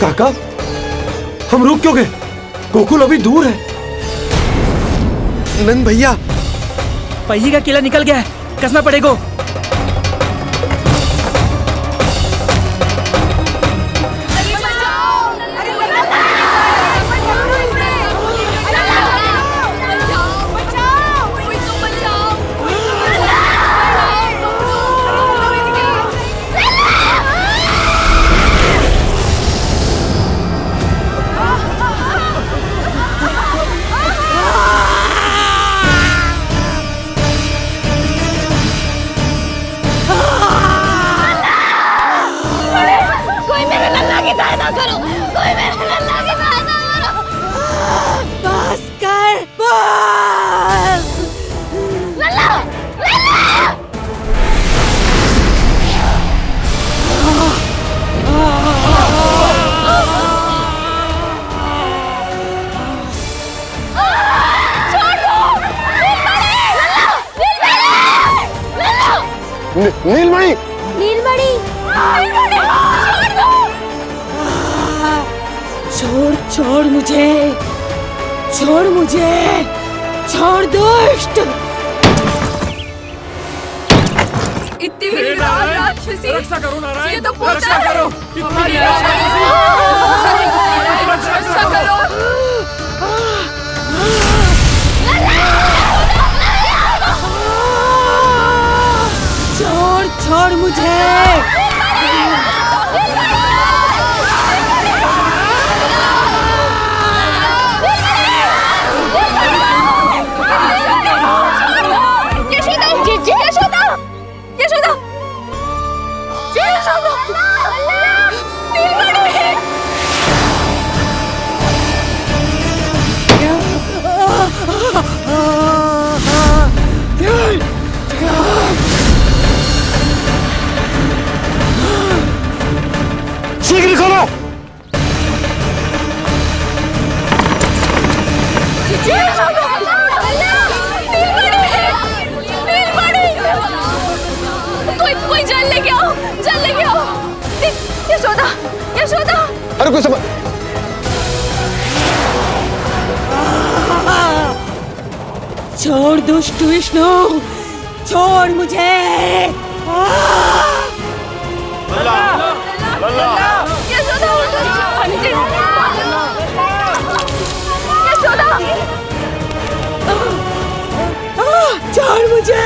काका, हम रुक क्यों गए? गोकुल अभी दूर है। नंद भैया, पहिए का किला निकल गया है, कसना पड़ेगा। नीलमणि, नीलमणि, छोड़ छोड़ मुझे, छोड़ मुझे, छोड़ दुष्ट। इतनी विकराल राक्षसी, रक्षा करो नारायण, ये तो पूजा रक्षा है। करो, हमारी रक्षा करो। छोड़ छोड़ मुझे। शीघ्र खोलो। कोई जल लेके आओ, जल लेके आओ। यशोदा, यशोदा। अरे कोई समझ। छोड़ दुष्ट विष्णु, छोड़ मुझे। यशोदा, यशोदा। छोड़ मुझे।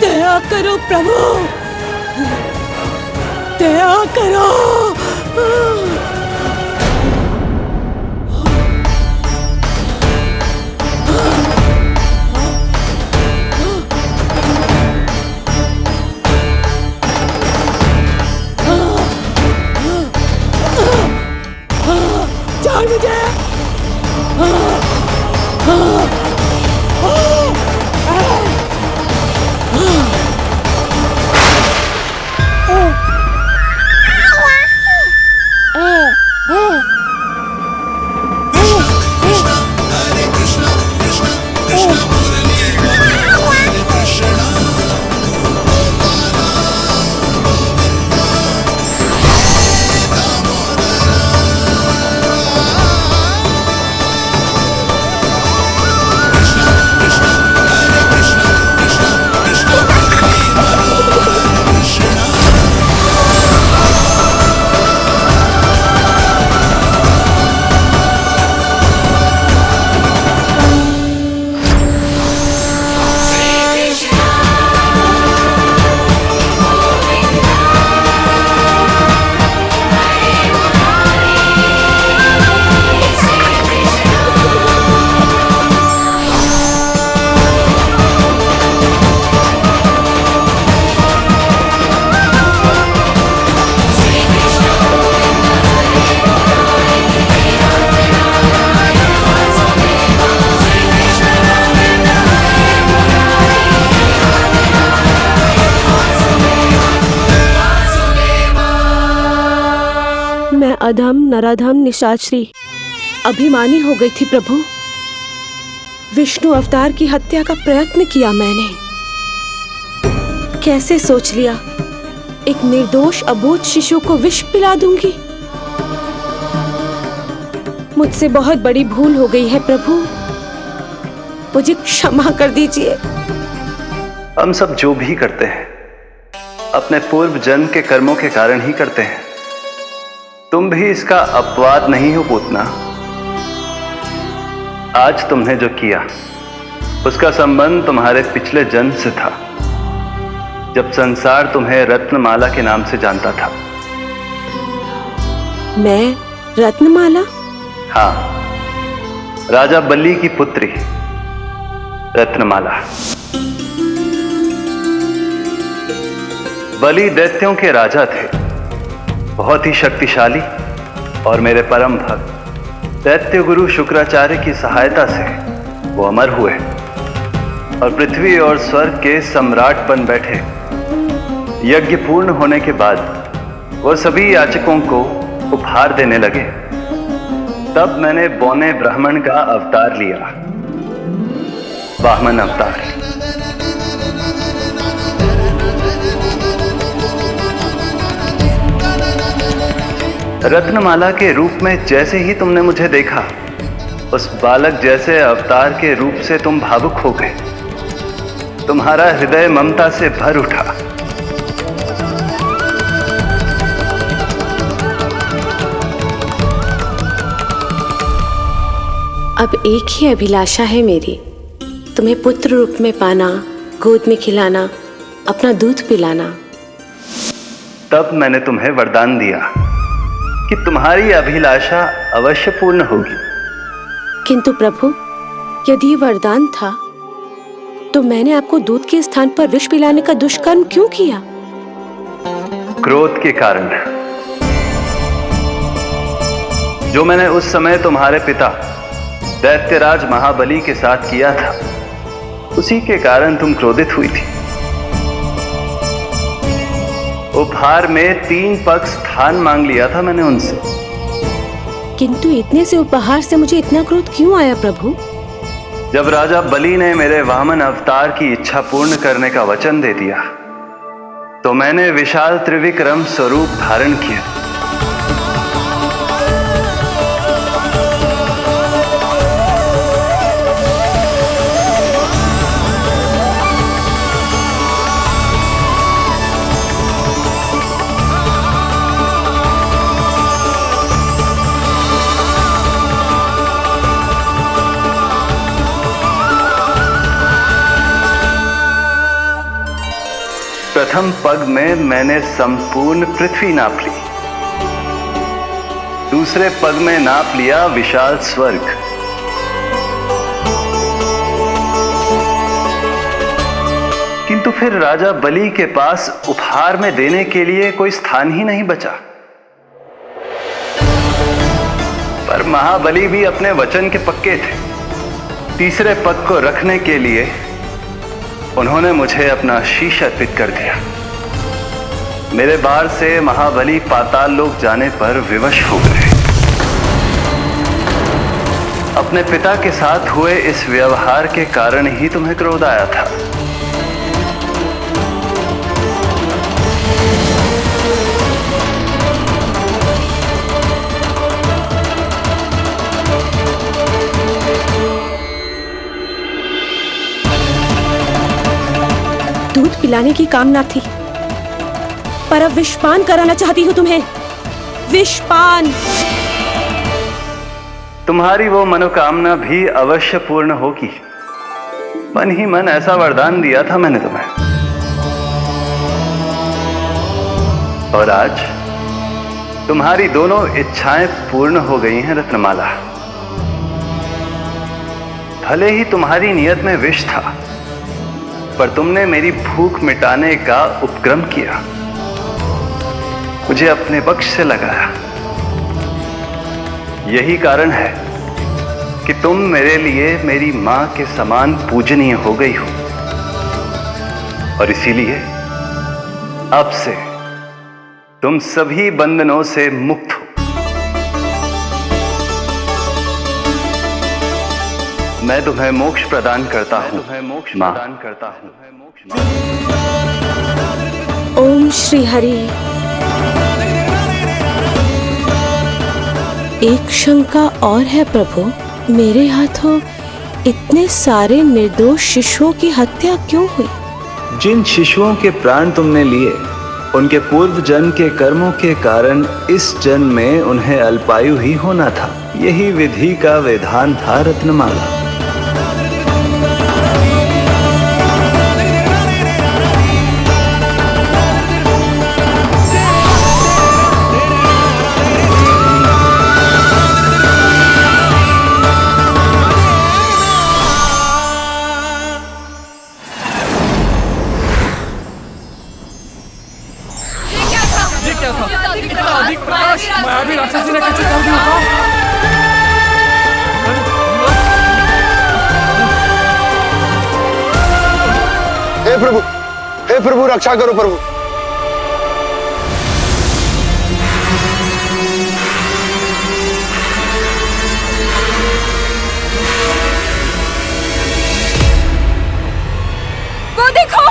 दया करो प्रभु, दया करो। छोड़ मुझे। अधम नराधम निशाचरी अभिमानी हो गई थी प्रभु। विष्णु अवतार की हत्या का प्रयत्न किया मैंने, कैसे सोच लिया एक निर्दोष अबोध शिशु को विष पिला दूंगी? मुझसे बहुत बड़ी भूल हो गई है प्रभु, मुझे क्षमा कर दीजिए। हम सब जो भी करते हैं अपने पूर्व जन्म के कर्मों के कारण ही करते हैं। तुम भी इसका अपवाद नहीं हो पूतना। आज तुमने जो किया उसका संबंध तुम्हारे पिछले जन्म से था, जब संसार तुम्हें रत्नमाला के नाम से जानता था। मैं रत्नमाला? हाँ, राजा बलि की पुत्री रत्नमाला। बलि दैत्यों के राजा थे, बहुत ही शक्तिशाली, और मेरे परम भक्त दैत्य गुरु शुक्राचार्य की सहायता से वो अमर हुए और पृथ्वी और स्वर्ग के सम्राट बन बैठे। यज्ञ पूर्ण होने के बाद वो सभी याचकों को उपहार देने लगे। तब मैंने बौने ब्राह्मण का अवतार लिया, वामन अवतार। रत्नमाला के रूप में जैसे ही तुमने मुझे देखा, उस बालक जैसे अवतार के रूप से तुम भावुक हो गए। तुम्हारा हृदय ममता से भर उठा। अब एक ही अभिलाषा है मेरी, तुम्हें पुत्र रूप में पाना, गोद में खिलाना, अपना दूध पिलाना। तब मैंने तुम्हें वरदान दिया कि तुम्हारी अभिलाषा अवश्य पूर्ण होगी। किंतु प्रभु, यदि वरदान था तो मैंने आपको दूध के स्थान पर विष पिलाने का दुष्कर्म क्यों किया? क्रोध के कारण, जो मैंने उस समय तुम्हारे पिता दैत्यराज महाबली के साथ किया था, उसी के कारण तुम क्रोधित हुई थी। उपहार में 3 पग स्थान मांग लिया था मैंने उनसे। किंतु इतने से उपहार से मुझे इतना क्रोध क्यों आया प्रभु? जब राजा बलि ने मेरे वामन अवतार की इच्छा पूर्ण करने का वचन दे दिया, तो मैंने विशाल त्रिविक्रम स्वरूप धारण किया। प्रथम पग में मैंने संपूर्ण पृथ्वी नाप ली, दूसरे पग में नाप लिया विशाल स्वर्ग, किंतु फिर राजा बलि के पास उपहार में देने के लिए कोई स्थान ही नहीं बचा। पर महाबली भी अपने वचन के पक्के थे। तीसरे पग को रखने के लिए उन्होंने मुझे अपना शीश अर्पित कर दिया। मेरे बार से महाबली पाताल लोक जाने पर विवश हो गए। अपने पिता के साथ हुए इस व्यवहार के कारण ही तुम्हें क्रोध आया था। दूध पिलाने की कामना थी, पर अब विषपान कराना चाहती हूँ तुम्हें। विषपान। तुम्हारी वो मनोकामना भी अवश्य पूर्ण होगी। मन ही मन ऐसा वरदान दिया था मैंने तुम्हें। और आज तुम्हारी दोनों इच्छाएं पूर्ण हो गई हैं रत्नमाला। भले ही तुम्हारी नियत में विष था, पर तुमने मेरी भूख मिटाने का उपक्रम किया, मुझे अपने पक्ष से लगाया। यही कारण है कि तुम मेरे लिए मेरी मां के समान पूजनीय हो गई हो, और इसीलिए अब से तुम सभी बंधनों से मुक्त हो। मैं तुम्हें मोक्ष प्रदान करता हूं, मां। ओम श्री हरि। एक शंका और है प्रभु, मेरे हाथों इतने सारे निर्दोष शिशुओं की हत्या क्यों हुई? जिन शिशुओं के प्राण तुमने लिए उनके पूर्व जन्म के कर्मों के कारण इस जन्म में उन्हें अल्पायु ही होना था। यही विधि का विधान था रत्नमाला। हे प्रभु रक्षा करो प्रभु। वो देखो,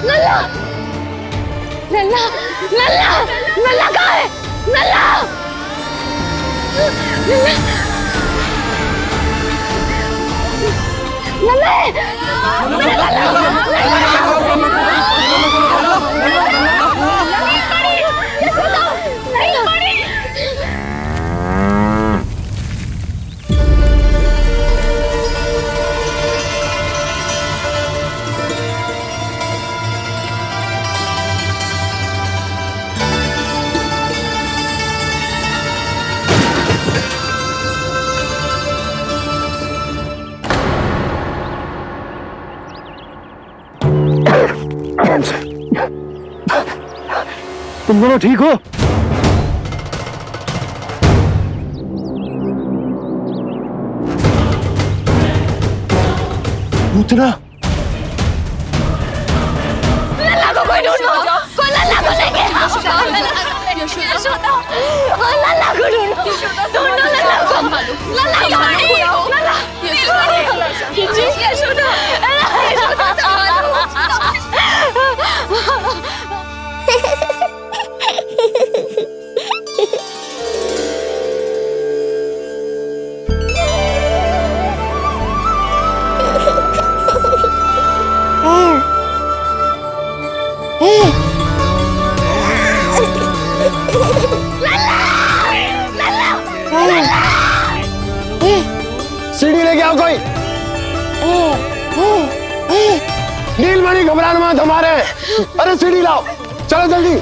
नल्ला नल्ला नल्ला कहाँ है? नल्ला तुम दोनों ठीक हो? पूतना लल्ला को कोई ढूंढो, कोई लल्ला को लेके आओ। यशोदा, लल्ला को ढूंढो, ढूंढो लल्ला को। लल्ला कहाँ है? लल्ला, यशोदा, यशोदा संभालो। सीढ़ी लेके आओ कोई। नीलमणि घबराना मत, हमारे। अरे सीढ़ी लाओ, चलो जल्दी।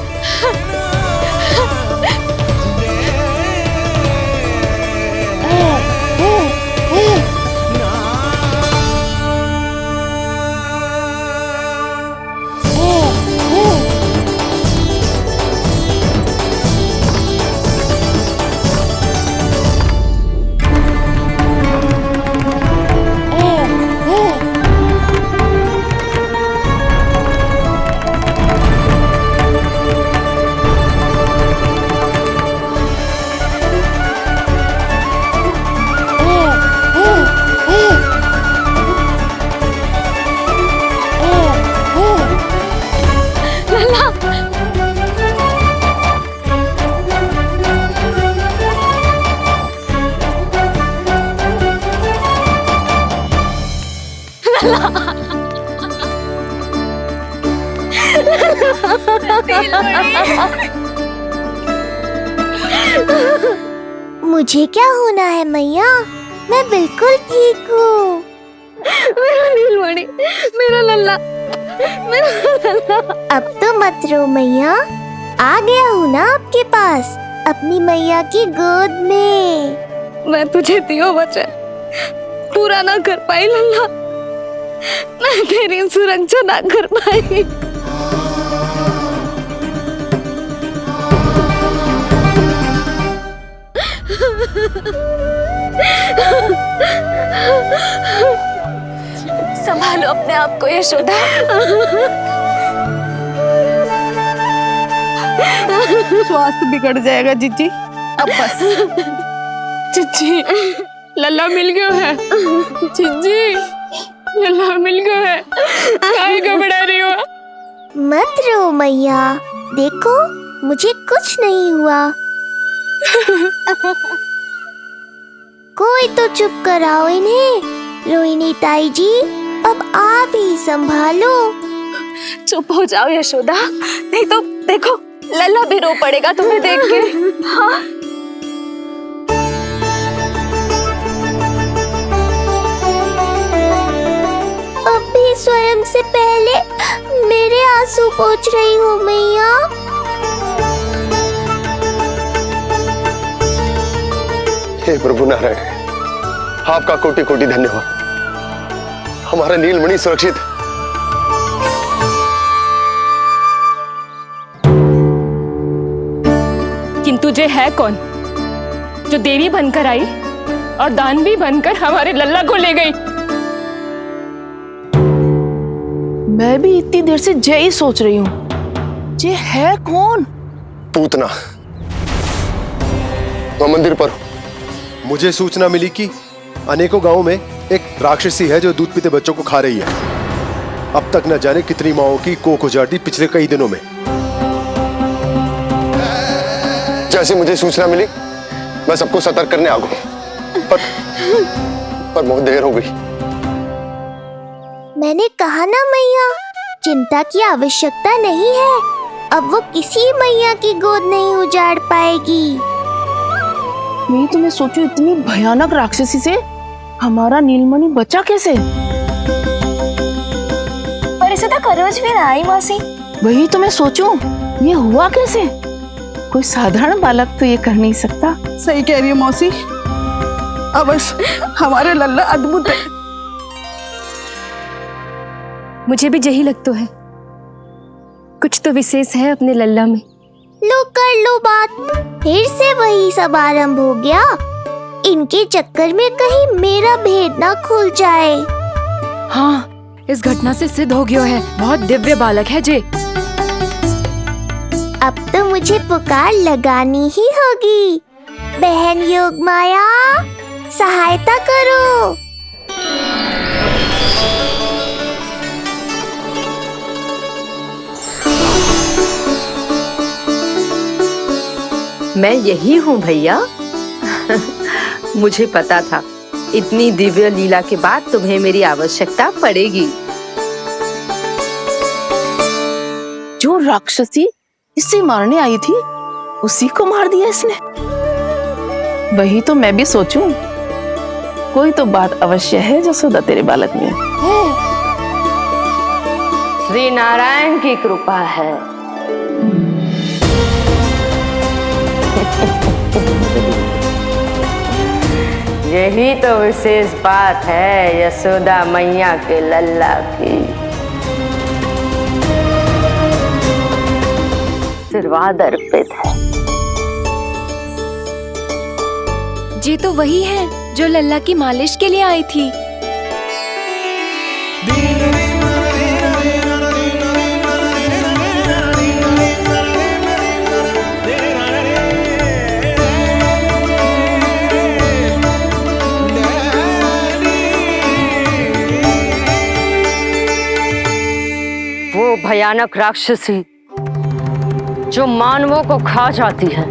मुझे क्या होना है मैया, मैं बिल्कुल ठीक हूँ। मेरा नीलमणि, मेरा लल्ला, मेरा लल्ला। अब तो मत रो मैया, आ गया हूँ ना आपके पास, अपनी मैया की गोद में। मैं तुझे दियो वचन पूरा ना कर पाई लल्ला, मैं तेरी सुरक्षा ना कर पाई। संभालो अपने आप को यशोदा। स्वास्थ्य बिगड़ जाएगा जीजी, अब बस। जीजी, लल्ला मिल गया है। जीजी, लल्ला मिल गया है। काहे घबरा रही हो? मत रो मैया, देखो मुझे कुछ नहीं हुआ। कोई तो चुप कराओ इन्हें। रोहिणी ताई जी, अब आप ही संभालो। चुप हो जाओ यशोदा, नहीं तो देखो लल्ला भी रो पड़ेगा तुम्हें देख के। हाँ? अब भी स्वयं से पहले मेरे आंसू पोंछ रही हो मैया। हे प्रभु नारायण, आपका कोटि कोटि धन्यवाद। हमारा नीलमणि सुरक्षित है। किंतु जे है कौन जो देवी बनकर आई और दानवी बनकर हमारे लल्ला को ले गई? मैं भी इतनी देर से जय ही सोच रही हूँ, जे है कौन? पूतना। तो मंदिर पर मुझे सूचना मिली कि अनेकों गांवों में एक राक्षसी है जो दूध पीते बच्चों को खा रही है। अब तक न जाने कितनी माओं की कोख उजाड़ दी पिछले कई दिनों में। जैसे मुझे सूचना मिली मैं सबको सतर्क करने आ गया, पर बहुत देर हो गई। मैंने कहा ना मैया, चिंता की आवश्यकता नहीं है। अब वो किसी मैया की गोद नहीं उजाड़ पाएगी। मैं तो मैं सोचूं इतनी भयानक राक्षसी से हमारा नीलमणि बचा कैसे? पर इसे तो करोज भी ना आई मौसी। वही तो मैं सोचूं, ये हुआ कैसे? कोई साधारण बालक तो ये कर नहीं सकता। सही कह रही है मौसी, अवश्य हमारे लल्ला अद्भुत है। मुझे भी यही लगता है, कुछ तो विशेष है अपने लल्ला में। लो कर लो बात, फिर से वही सब आरंभ हो गया। इनके चक्कर में कहीं मेरा भेद ना खुल जाए। हाँ, इस घटना से सिद्ध हो गया है, बहुत दिव्य बालक है जे। अब तो मुझे पुकार लगानी ही होगी। बहन योगमाया, सहायता करो। मैं यही हूँ भैया। मुझे पता था इतनी दिव्य लीला के बाद तुम्हें मेरी आवश्यकता पड़ेगी। जो राक्षसी इसे मारने आई थी उसी को मार दिया इसने। वही तो मैं भी सोचूं, कोई तो बात अवश्य है जसोदा तेरे बालक में। श्री नारायण की कृपा है। यही तो विशेष बात है यशोदा मैया के लल्ला की। आशीर्वाद अर्पित है। जी तो वही है जो लल्ला की मालिश के लिए आई थी। वो भयानक राक्षसी जो मानवों को खा जाती है,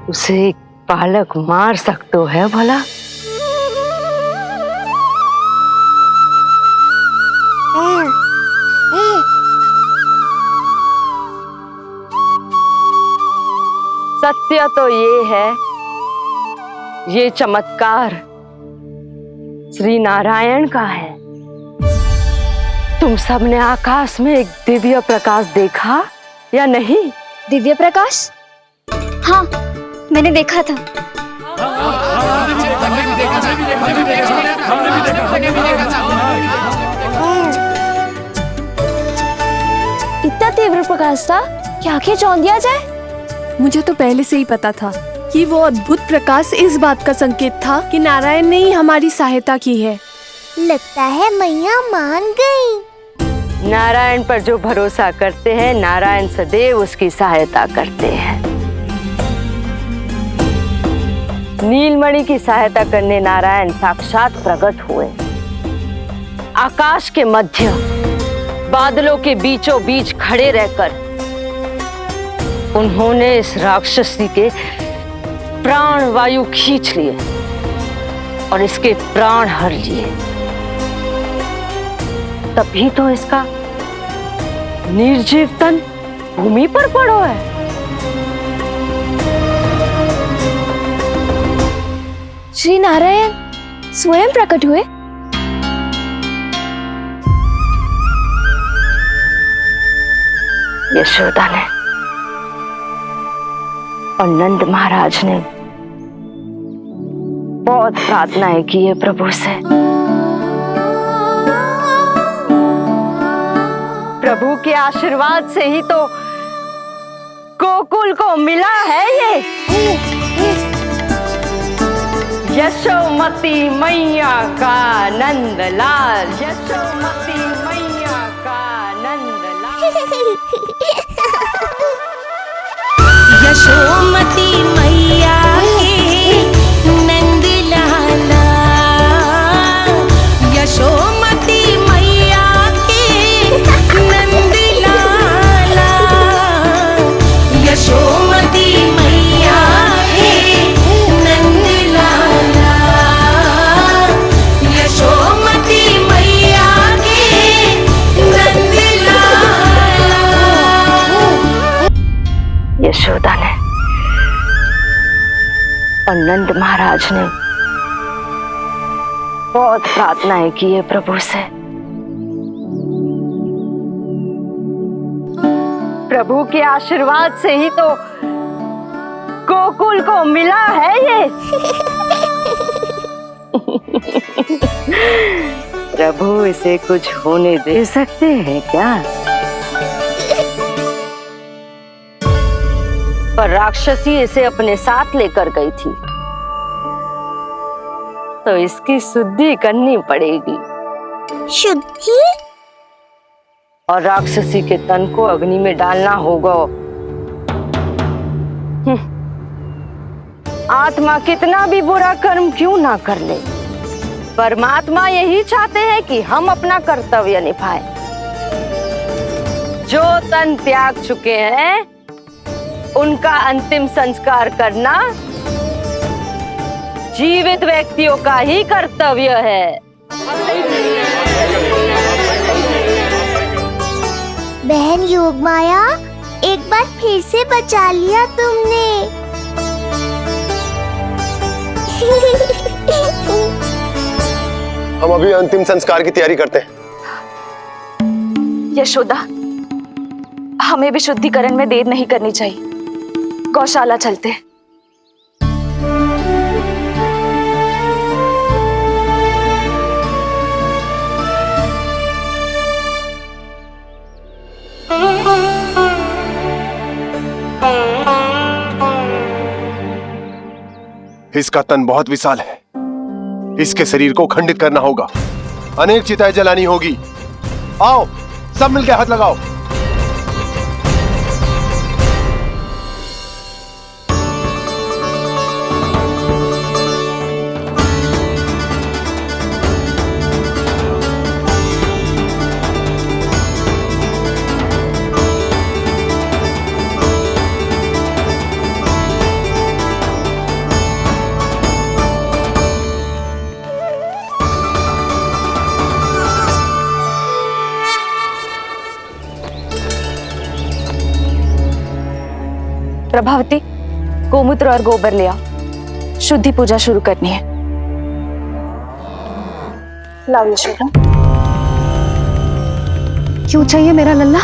उसे एक बालक मार सकता है भला? सत्य तो ये है, ये चमत्कार श्री नारायण का है। तुम सबने आकाश में एक दिव्य प्रकाश देखा या नहीं? दिव्य प्रकाश? हाँ, मैंने देखा था। इतना तीव्र प्रकाश था कि आंखें चौंध दिया जाए। मुझे तो पहले से ही पता था कि वो अद्भुत प्रकाश इस बात का संकेत था कि नारायण ने ही हमारी सहायता की है। लगता है मैया मान गई। नारायण पर जो भरोसा करते हैं, नारायण सदैव उसकी सहायता करते हैं। नीलमणि की सहायता करने नारायण साक्षात प्रकट हुए। आकाश के मध्य बादलों के बीचों बीच खड़े रहकर उन्होंने इस राक्षसी के प्राण वायु खींच लिए और इसके प्राण हर लिए। तभी तो इसका निर्जीव तन भूमि पर पड़ो है। श्री नारायण स्वयं प्रकट हुए। यशोदा ने और नंद महाराज ने बहुत प्रार्थनाएं की है प्रभु से। प्रभु के आशीर्वाद से ही तो गोकुल को मिला है ये। यशोमती मैया का नंदलाल, यशोमती मैया का नंदलाल। यशोमती मैया के नंद लाला, यशोमती मैया के नंद लाला, यशोमती मैया के नंद लाला, यशोमती मैया के नंद लाला। यशोदा ने और नंद महाराज ने बहुत प्रार्थनाएं की है प्रभु से। प्रभु के आशीर्वाद से ही तो गोकुल को मिला है ये। प्रभु इसे कुछ होने दे सकते हैं क्या? पर राक्षसी इसे अपने साथ लेकर गई थी, तो इसकी शुद्धि करनी पड़ेगी। शुद्धि? और राक्षसी के तन को अग्नि में डालना होगा। आत्मा कितना भी बुरा कर्म क्यों ना कर ले, परमात्मा यही चाहते हैं कि हम अपना कर्तव्य निभाएं। जो तन त्याग चुके हैं उनका अंतिम संस्कार करना जीवित व्यक्तियों का ही कर्तव्य है। बहन योगमाया, एक बार फिर से बचा लिया तुमने। हम अभी अंतिम संस्कार की तैयारी करते हैं। यशोदा, हमें भी शुद्धिकरण में देर नहीं करनी चाहिए। गौशाला चलते हैं। इसका तन बहुत विशाल है, इसके शरीर को खंडित करना होगा। अनेक चिताएं जलानी होगी। आओ सब मिलकर हाथ लगाओ। प्रभावती, गोमूत्र और गोबर ले आओ, शुद्धि पूजा शुरू करनी है। लाओ यशोदा। क्यों चाहिए मेरा लल्ला?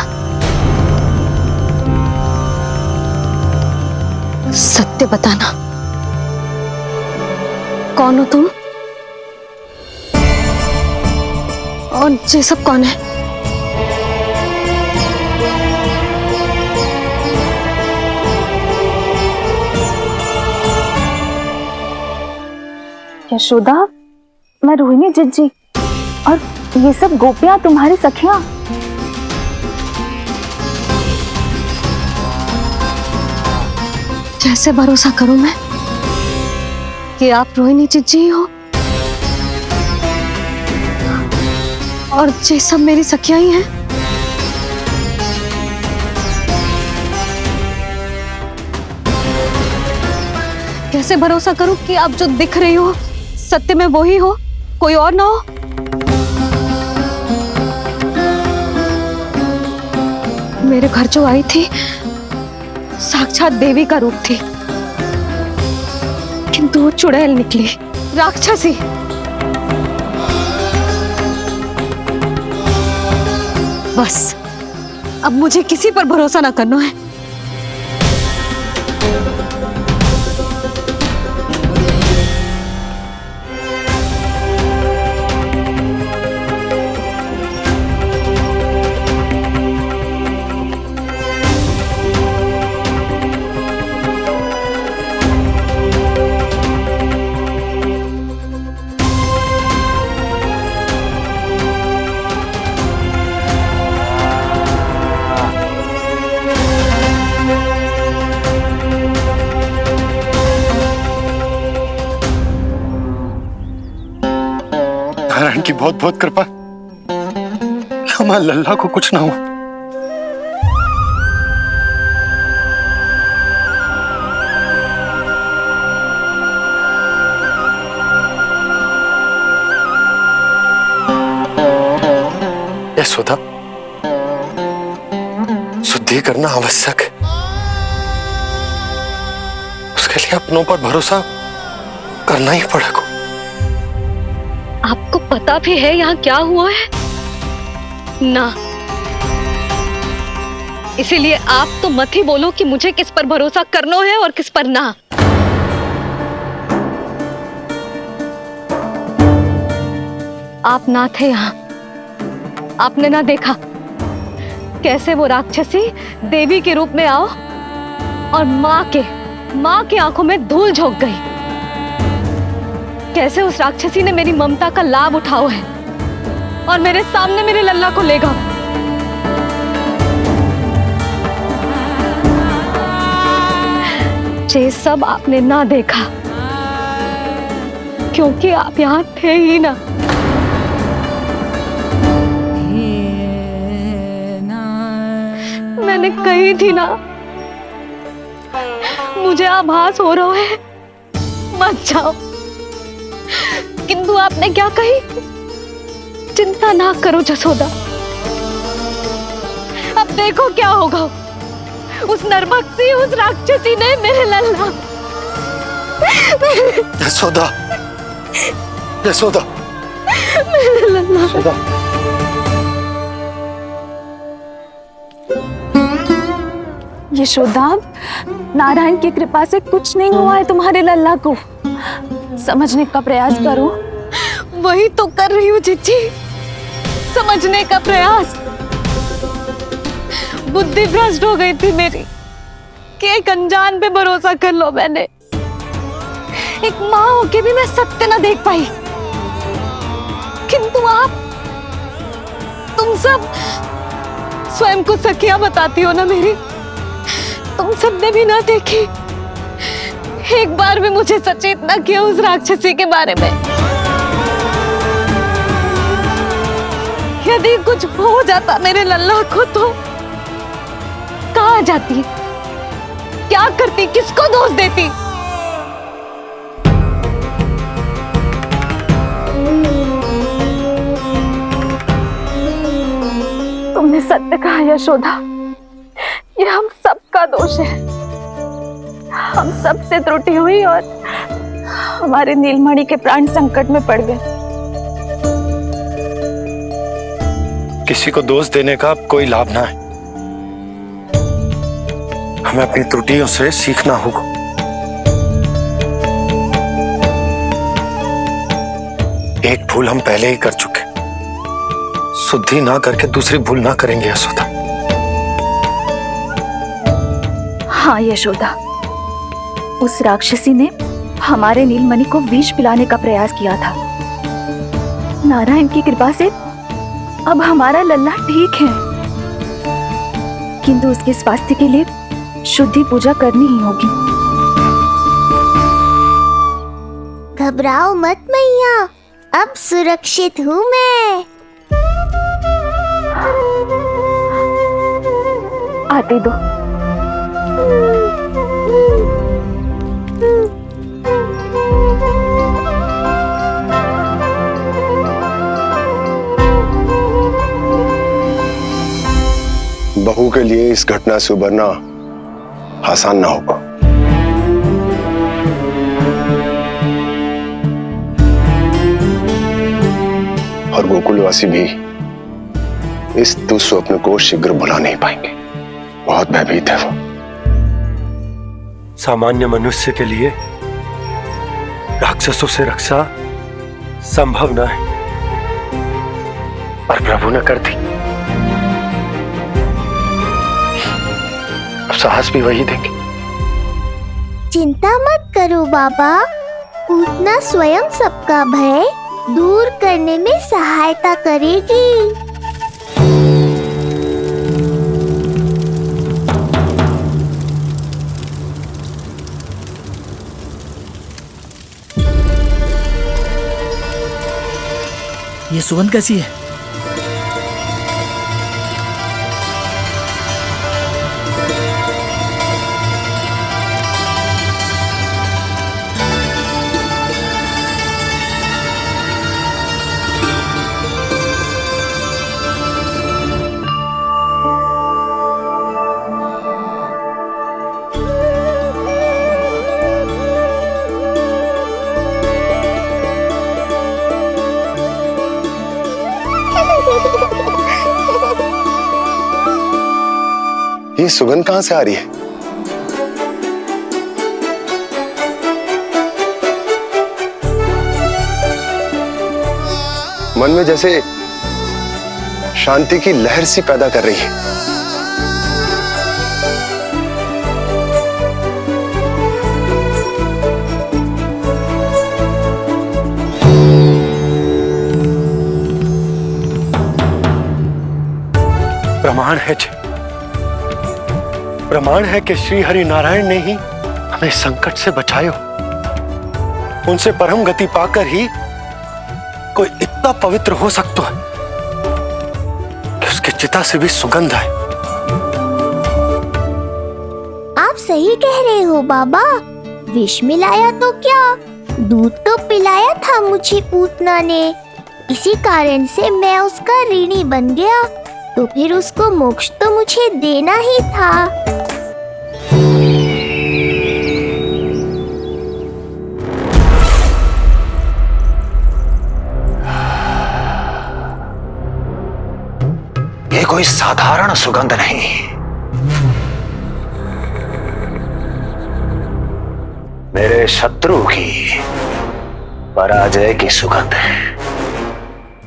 सत्य बताना, कौन हो तुम और ये सब कौन है? यशोदा, मैं रोहिणी जिज्जी और ये सब गोपियां तुम्हारी सखियां। कैसे भरोसा करूं मैं कि आप रोहिणी जिज्जी ही हो और ये सब मेरी सखियां ही हैं? कैसे भरोसा करूं कि आप जो दिख रही हो सत्य में वो ही हो, कोई और ना हो? मेरे घर जो आई थी साक्षात देवी का रूप थी, किंतु वो चुड़ैल निकली, राक्षसी। बस अब मुझे किसी पर भरोसा ना करना है। नारायण की बहुत बहुत कृपा, हमारे लल्ला को कुछ ना हो। यशोदा, शुद्धि करना आवश्यक है, उसके लिए अपनों पर भरोसा करना ही पड़ेगा। आपको पता भी है यहाँ क्या हुआ है ना? इसीलिए आप तो मत ही बोलो कि मुझे किस पर भरोसा करना है और किस पर ना। आप ना थे यहाँ, आपने ना देखा कैसे वो राक्षसी देवी के रूप में आओ और माँ के आंखों में धूल झोंक गई। कैसे उस राक्षसी ने मेरी ममता का लाभ उठाओ है और मेरे सामने मेरे लल्ला को ले गया। ये सब आपने ना देखा क्योंकि आप यहाँ थे ही ना। मैंने कही थी ना, मुझे आभास हो रहा है, मत जाओ। किंतु आपने क्या कही? चिंता ना करो जसोदा, अब देखो क्या होगा। उस नरभक्षी, उस राक्षसी ने मेरे लल्ला। यशोदा, यशोदा, मेरे लल्ला। यशोदा। यशोदा, नारायण की कृपा से कुछ नहीं हुआ है तुम्हारे लल्ला को, समझने का प्रयास करो। वही तो कर रही हूँ जिज्जी, समझने का प्रयास। बुद्धि भ्रष्ट हो गई थी मेरी कि एक अनजान पे भरोसा कर लो मैंने। एक माँ होके भी मैं सत्य ना देख पाई, किंतु आप, तुम सब स्वयं को सखिया बताती हो ना मेरी, तुम सबने भी ना देखी, एक बार भी मुझे सचेत ना किया उस राक्षसी के बारे में। यदि कुछ हो जाता मेरे लल्ला को तो कहाँ जाती, क्या करती, किसको दोष देती? तुमने सत्य कहा यशोदा, ये हम सबका दोष है। हम सब से त्रुटि हुई और हमारे नीलमणि के प्राण संकट में पड़ गए। किसी को दोष देने का कोई लाभ ना है। हमें अपनी त्रुटियों से सीखना होगा। एक भूल हम पहले ही कर चुके, शुद्धि ना करके दूसरी भूल ना करेंगे यशोदा। हाँ यशोदा, उस राक्षसी ने हमारे नीलमणि को विष पिलाने का प्रयास किया था। नारायण की कृपा से अब हमारा लल्ला ठीक है, किंतु उसके स्वास्थ्य के लिए शुद्धि पूजा करनी ही होगी। घबराओ मत मैया, अब सुरक्षित हूँ मैं। आते दो। बहू के लिए इस घटना से उबरना आसान ना होगा। और गोकुलवासी भी इस दुस्वप्न को शीघ्र भुला नहीं पाएंगे। बहुत भयभीत है वो। सामान्य मनुष्य के लिए राक्षसों से रक्षा संभव न है, पर प्रभु ने कर दी। अब साहस भी वही देंगे। चिंता मत करो बाबा, पूतना स्वयं सबका भय दूर करने में सहायता करेगी। ये सुगंध कैसी है? ये सुगंध कहां से आ रही है? मन में जैसे शांति की लहर सी पैदा कर रही है। प्रमाण है जी, प्रमाण है कि श्री हरि नारायण ने ही हमें संकट से बचाए हो। उनसे परम गति पाकर ही कोई इतना पवित्र हो सकता है कि उसकी चिता से भी सुगंध है। आप सही कह रहे हो बाबा, विष मिलाया तो क्या, दूध तो पिलाया था मुझे पूतना ने। इसी कारण से मैं उसका ऋणी बन गया, तो फिर उसको मोक्ष तो मुझे देना ही था। ये कोई साधारण सुगंध नहीं, मेरे शत्रु की पराजय की सुगंध है।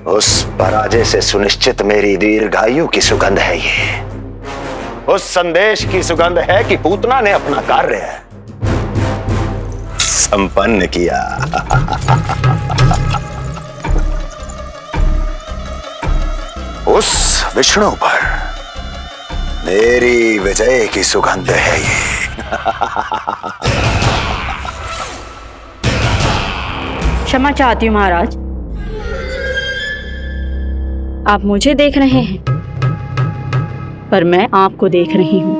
उस पराजय से सुनिश्चित मेरी दीर्घायु की सुगंध है ये। उस संदेश की सुगंध है कि पूतना ने अपना कार्य संपन्न किया। उस विष्णु पर मेरी विजय की सुगंध है ये। क्षमा चाहती हूँ महाराज, आप मुझे देख रहे हैं पर मैं आपको देख रही हूँ।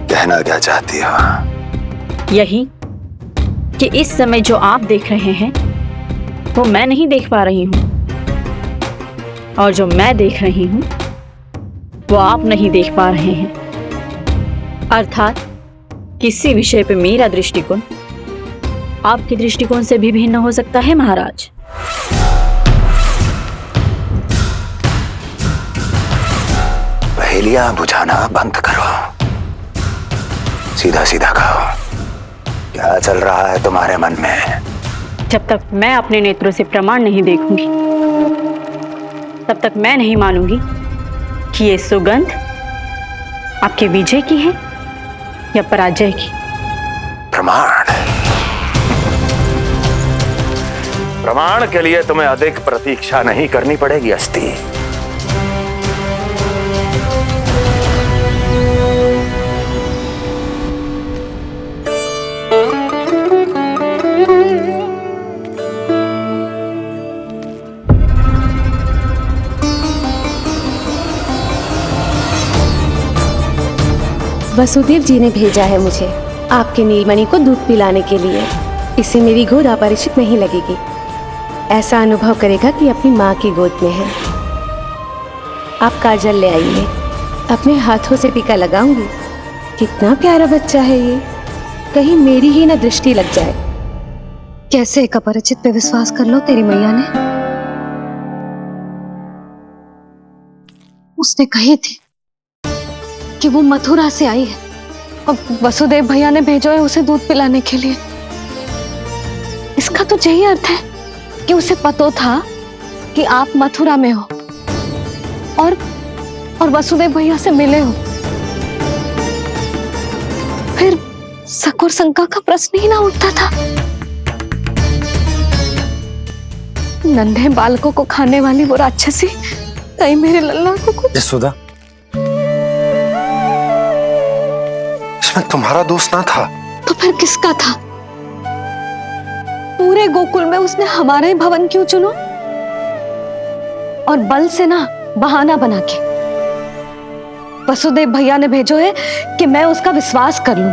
कहना क्या चाहती हो? यही कि इस समय जो आप देख रहे हैं वो मैं नहीं देख पा रही हूँ, और जो मैं देख रही हूँ वो आप नहीं देख पा रहे हैं। अर्थात किसी विषय पे मेरा दृष्टिकोण आपके दृष्टिकोण से भी भिन्न हो सकता है महाराज। पहेलियां बुझाना बंद करो, सीधा सीधा कहो, क्या चल रहा है तुम्हारे मन में? जब तक मैं अपने नेत्रों से प्रमाण नहीं देखूंगी तब तक मैं नहीं मानूंगी कि ये सुगंध आपके विजय की है या पराजय की। प्रमाण? प्रमाण के लिए तुम्हें अधिक प्रतीक्षा नहीं करनी पड़ेगी अस्ति। वसुदेव जी ने भेजा है मुझे आपके नीलमणि को दूध पिलाने के लिए। इसे मेरी गोद अपरिचित नहीं लगेगी, ऐसा अनुभव करेगा कि अपनी माँ की गोद में है। आप काजल ले आइए, अपने हाथों से टीका लगाऊंगी। कितना प्यारा बच्चा है ये, कहीं मेरी ही ना दृष्टि लग जाए। कैसे एक अपरिचित पे विश्वास कर लो तेरी मैया ने? उसने कही थी कि वो मथुरा से आई है और वसुदेव भैया ने भेजा है उसे दूध पिलाने के लिए। इसका तो यही अर्थ है कि उसे पता था कि आप मथुरा में हो और वसुदेव भैया से मिले हो। फिर शक और शंका का प्रश्न ही ना उठता था। नन्हे बालकों को खाने वाली वो राक्षसी कहीं मेरे लल्ला को कुछ। यशोदा, इसमें तुम्हारा दोष ना था। तो फिर किसका था? पूरे गोकुल में उसने हमारा ही भवन क्यों चुनो? और बल से ना बहाना बना के वसुदेव भैया ने भेजो है कि मैं उसका विश्वास कर लूं।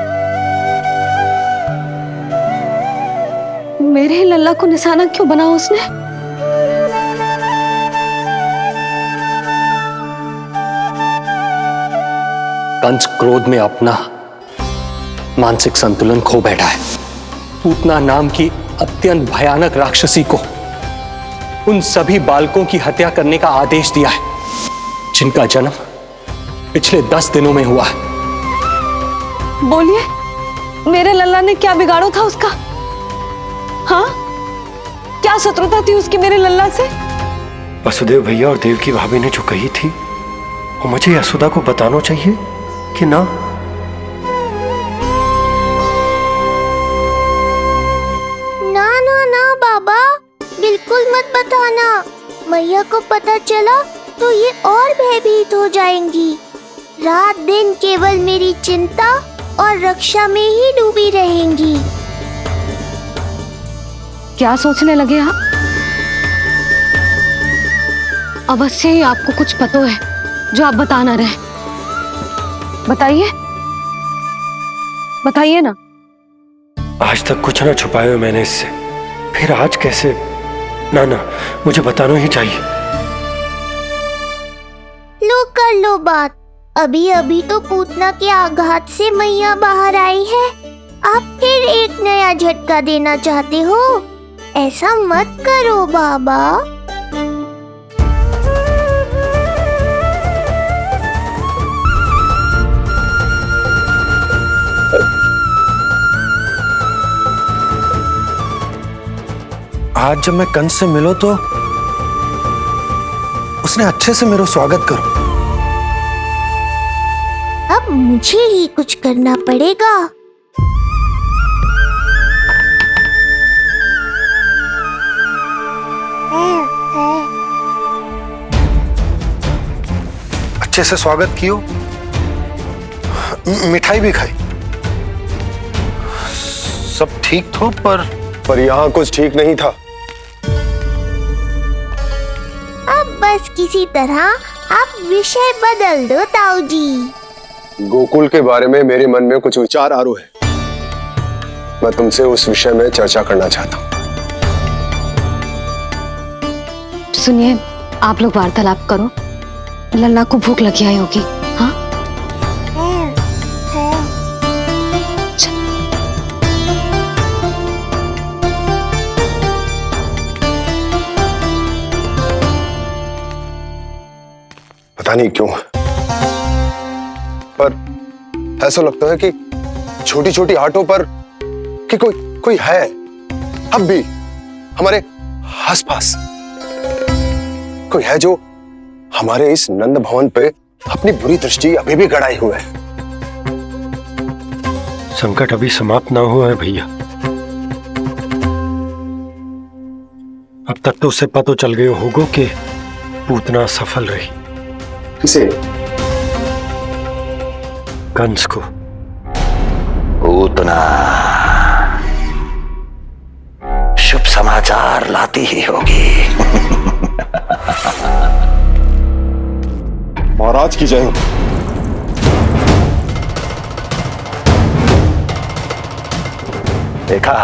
मेरे ही लल्ला को निशाना क्यों बना उसने? कंस क्रोध में अपना मानसिक संतुलन खो बैठा है। पूतना नाम की अत्यंत भयानक राक्षसी को उन सभी बालकों की हत्या करने का आदेश दिया है जिनका जन्म पिछले 10 दिनों में हुआ है। बोलिए, मेरे लल्ला ने क्या बिगाड़ो था उसका? हाँ, क्या शत्रुता थी उसकी मेरे लल्ला से? वसुदेव भैया और देवकी भाभी ने जो कही थी वो मुझे यशोदा को बताना चाहिए कि ना? ना ना ना बाबा, बिल्कुल मत बताना। मैया को पता चला तो ये और भयभीत हो जाएंगी। रात दिन केवल मेरी चिंता और रक्षा में ही डूबी रहेंगी। क्या सोचने लगे आप? अवश्य ही आपको कुछ पता है जो आप बता ना रहे। बताइए, बताइए ना। आज तक कुछ ना छुपाया मैंने इससे, फिर आज कैसे? ना ना, मुझे बताना ही चाहिए। लो कर लो बात। अभी अभी तो पूतना के आघात से मैया बाहर आई है, आप फिर एक नया झटका देना चाहते हो? ऐसा मत करो बाबा। आज जब मैं कंस से मिलो तो उसने अच्छे से मेरा स्वागत करो। अब मुझे ही कुछ करना पड़ेगा। अच्छे से स्वागत कियो, मिठाई भी खाई, सब ठीक तो, पर यहाँ कुछ ठीक नहीं था। अब बस किसी तरह आप विषय बदल दो ताऊ जी। गोकुल के बारे में मेरे मन में कुछ विचार आ रहे हैं। मैं तुमसे उस विषय में चर्चा करना चाहता हूँ। सुनिए, आप लोग वार्तालाप करो। लल्ला को भूख लगी आई होगी। हाँ, पता नहीं क्यों, पर ऐसा लगता है कि छोटी छोटी आटों पर कि कोई है अब भी हमारे आसपास। कोई है जो हमारे इस नंद भवन पे अपनी बुरी दृष्टि अभी भी गड़ाए हुए है। संकट अभी समाप्त ना हुआ है भैया। अब तक तो उसे पता चल गए होगो कि पूतना सफल रही। किसे? कंस को। पूतना शुभ समाचार लाती ही होगी। महाराज की जय हो। देखा,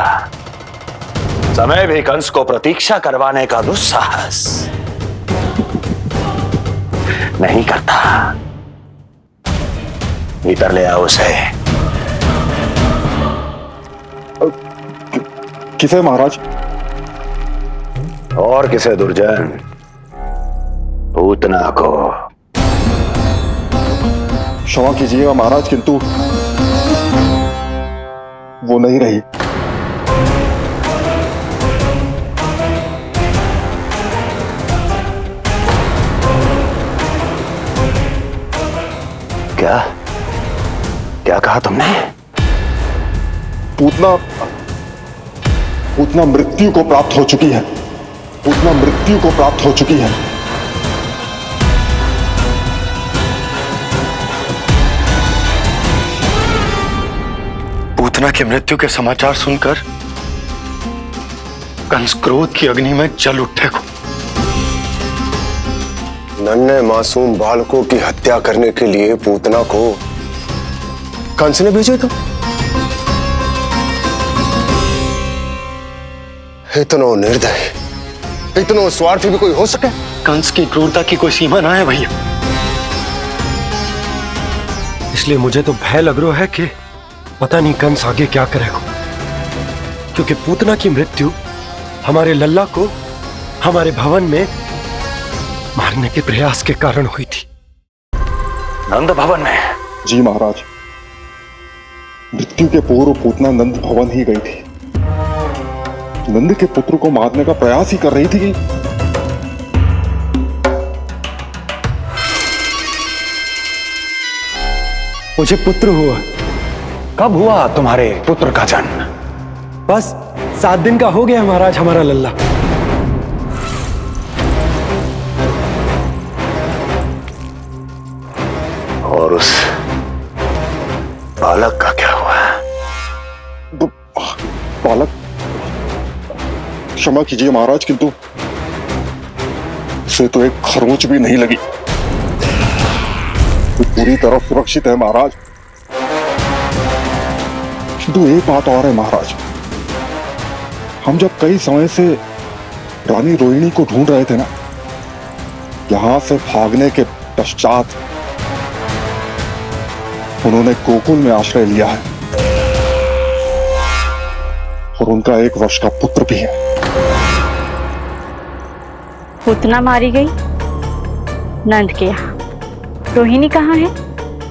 समय भी कंस को प्रतीक्षा करवाने का दुस्साहस नहीं करता। भीतर ले आओ उसे। किसे महाराज? और किसे दुर्जन? पूतना को। क्षमा कीजिएगा महाराज, किंतु वो नहीं रही। क्या क्या कहा तुमने? पूतना मृत्यु को प्राप्त हो चुकी है। पूतना मृत्यु को प्राप्त हो चुकी है। पूतना की मृत्यु के समाचार सुनकर कंस क्रोध की अग्नि में जल उठे को। नन्हे मासूम बालकों की हत्या करने के लिए पूतना को कंस ने भेजे तो इतना निर्दय, इतना स्वार्थी भी कोई हो सके? कंस की क्रूरता की कोई सीमा ना है भैया। इसलिए मुझे तो भय लग रहा है कि पता नहीं कंस आगे क्या करेगा, क्योंकि पूतना की मृत्यु हमारे लल्ला को हमारे भवन में मारने के प्रयास के कारण हुई थी। नंद भवन में? जी महाराज, मृत्यु के पूर्व पूतना नंद भवन ही गई थी। नंद के पुत्र को मारने का प्रयास ही कर रही थी। मुझे पुत्र हुआ। कब हुआ तुम्हारे पुत्र का जन्म? बस 7 दिन का हो गया महाराज हमारा लल्ला। और उस बालक का क्या हुआ? बालक? क्षमा कीजिए महाराज, किंतु उसे तो एक खरोंच भी नहीं लगी। वो पूरी तरह सुरक्षित है महाराज। किंतु एक बात और है महाराज, हम जब कई समय से रानी रोहिणी को ढूंढ रहे थे ना, यहां से भागने के पश्चात उन्होंने गोकुल में आश्रय लिया है और उनका 1 वर्ष का पुत्र भी है। पूतना मारी गई नंद के यहाँ। रोहिणी कहाँ है?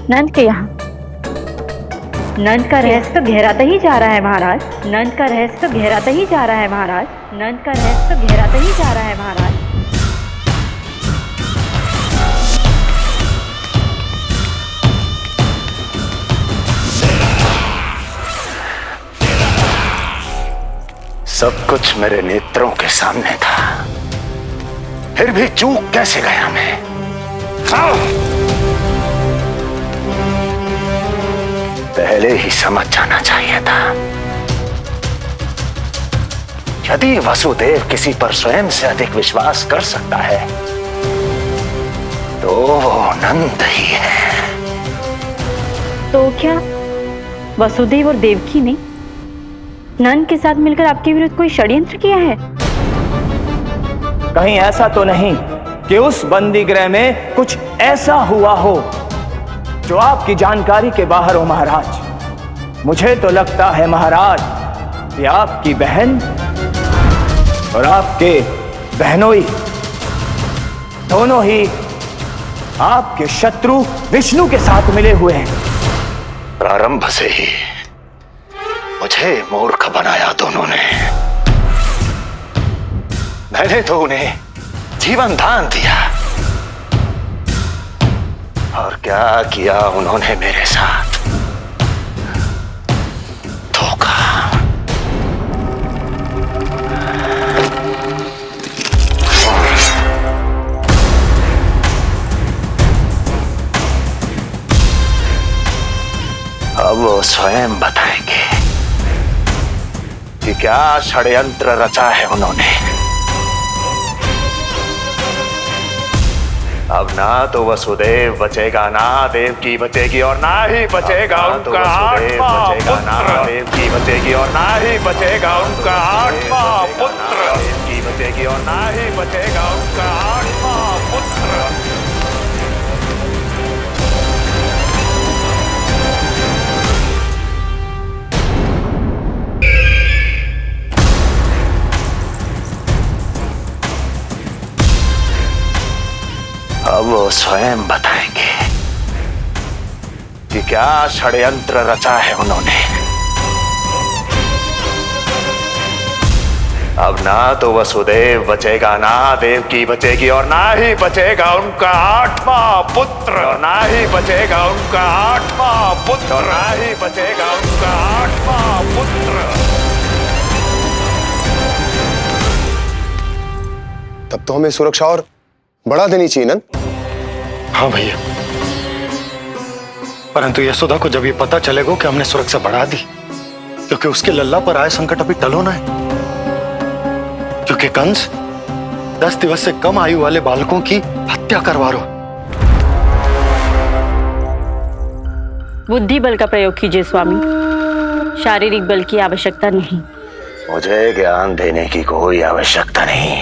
नंद के यहाँ। नंद का रहस्य तो गहराता ही जा रहा है महाराज। नंद का रहस्य तो गहराता ही जा रहा है महाराज। नंद का रहस्य तो गहराता ही जा रहा है महाराज। सब कुछ मेरे नेत्रों के सामने था, फिर भी चूक कैसे गया मैं? पहले ही समझ जाना चाहिए था। यदि वसुदेव किसी पर स्वयं से अधिक विश्वास कर सकता है तो वो नंद ही है। तो क्या वसुदेव और देवकी ने नंद के साथ मिलकर आपके विरुद्ध कोई षड्यंत्र किया है? कहीं ऐसा तो नहीं कि उस बंदी गृह में कुछ ऐसा हुआ हो जो आपकी जानकारी के बाहर हो महाराज। मुझे तो लगता है महाराज कि आपकी बहन और आपके बहनोई दोनों ही आपके शत्रु विष्णु के साथ मिले हुए हैं। प्रारंभ से ही मुझे मूर्ख बनाया दोनों ने। मैंने तो उन्हें जीवन दान दिया, और क्या किया उन्होंने मेरे साथ? धोखा। अब वो स्वयं बताएंगे कि क्या षड्यंत्र रचा है उन्होंने। अब ना तो वसुदेव बचेगा, ना देवकी बचेगी, और ना ही बचेगा उनका आठवां पुत्र। ना देवकी बचेगी और ना ही बचेगा उनका आठवां पुत्र। देवकी बचेगी और ना ही बचेगा उनका आठवां पुत्र। अब वो स्वयं बताएंगे कि क्या षड्यंत्र रचा है उन्होंने। अब ना तो वसुदेव बचेगा, ना देवकी बचेगी, और ना ही बचेगा उनका आठवां पुत्र। और ना ही बचेगा उनका आठवां पुत्र। और ना ही बचेगा उनका आठवां पुत्र। तब तो हमें सुरक्षा और बढ़ा देनी चाहिए नंद। हाँ भैया, परंतु यशोदा को जब ये पता चलेगा कि हमने सुरक्षा बढ़ा दी, क्योंकि उसके लल्ला पर आए संकट अभी टलो ना है। क्योंकि कंस 10 दिवस से कम आयु वाले बालकों की हत्या करवा रहा। बुद्धि बल का प्रयोग कीजिए स्वामी, शारीरिक बल की आवश्यकता नहीं। मुझे ज्ञान देने की कोई आवश्यकता नहीं।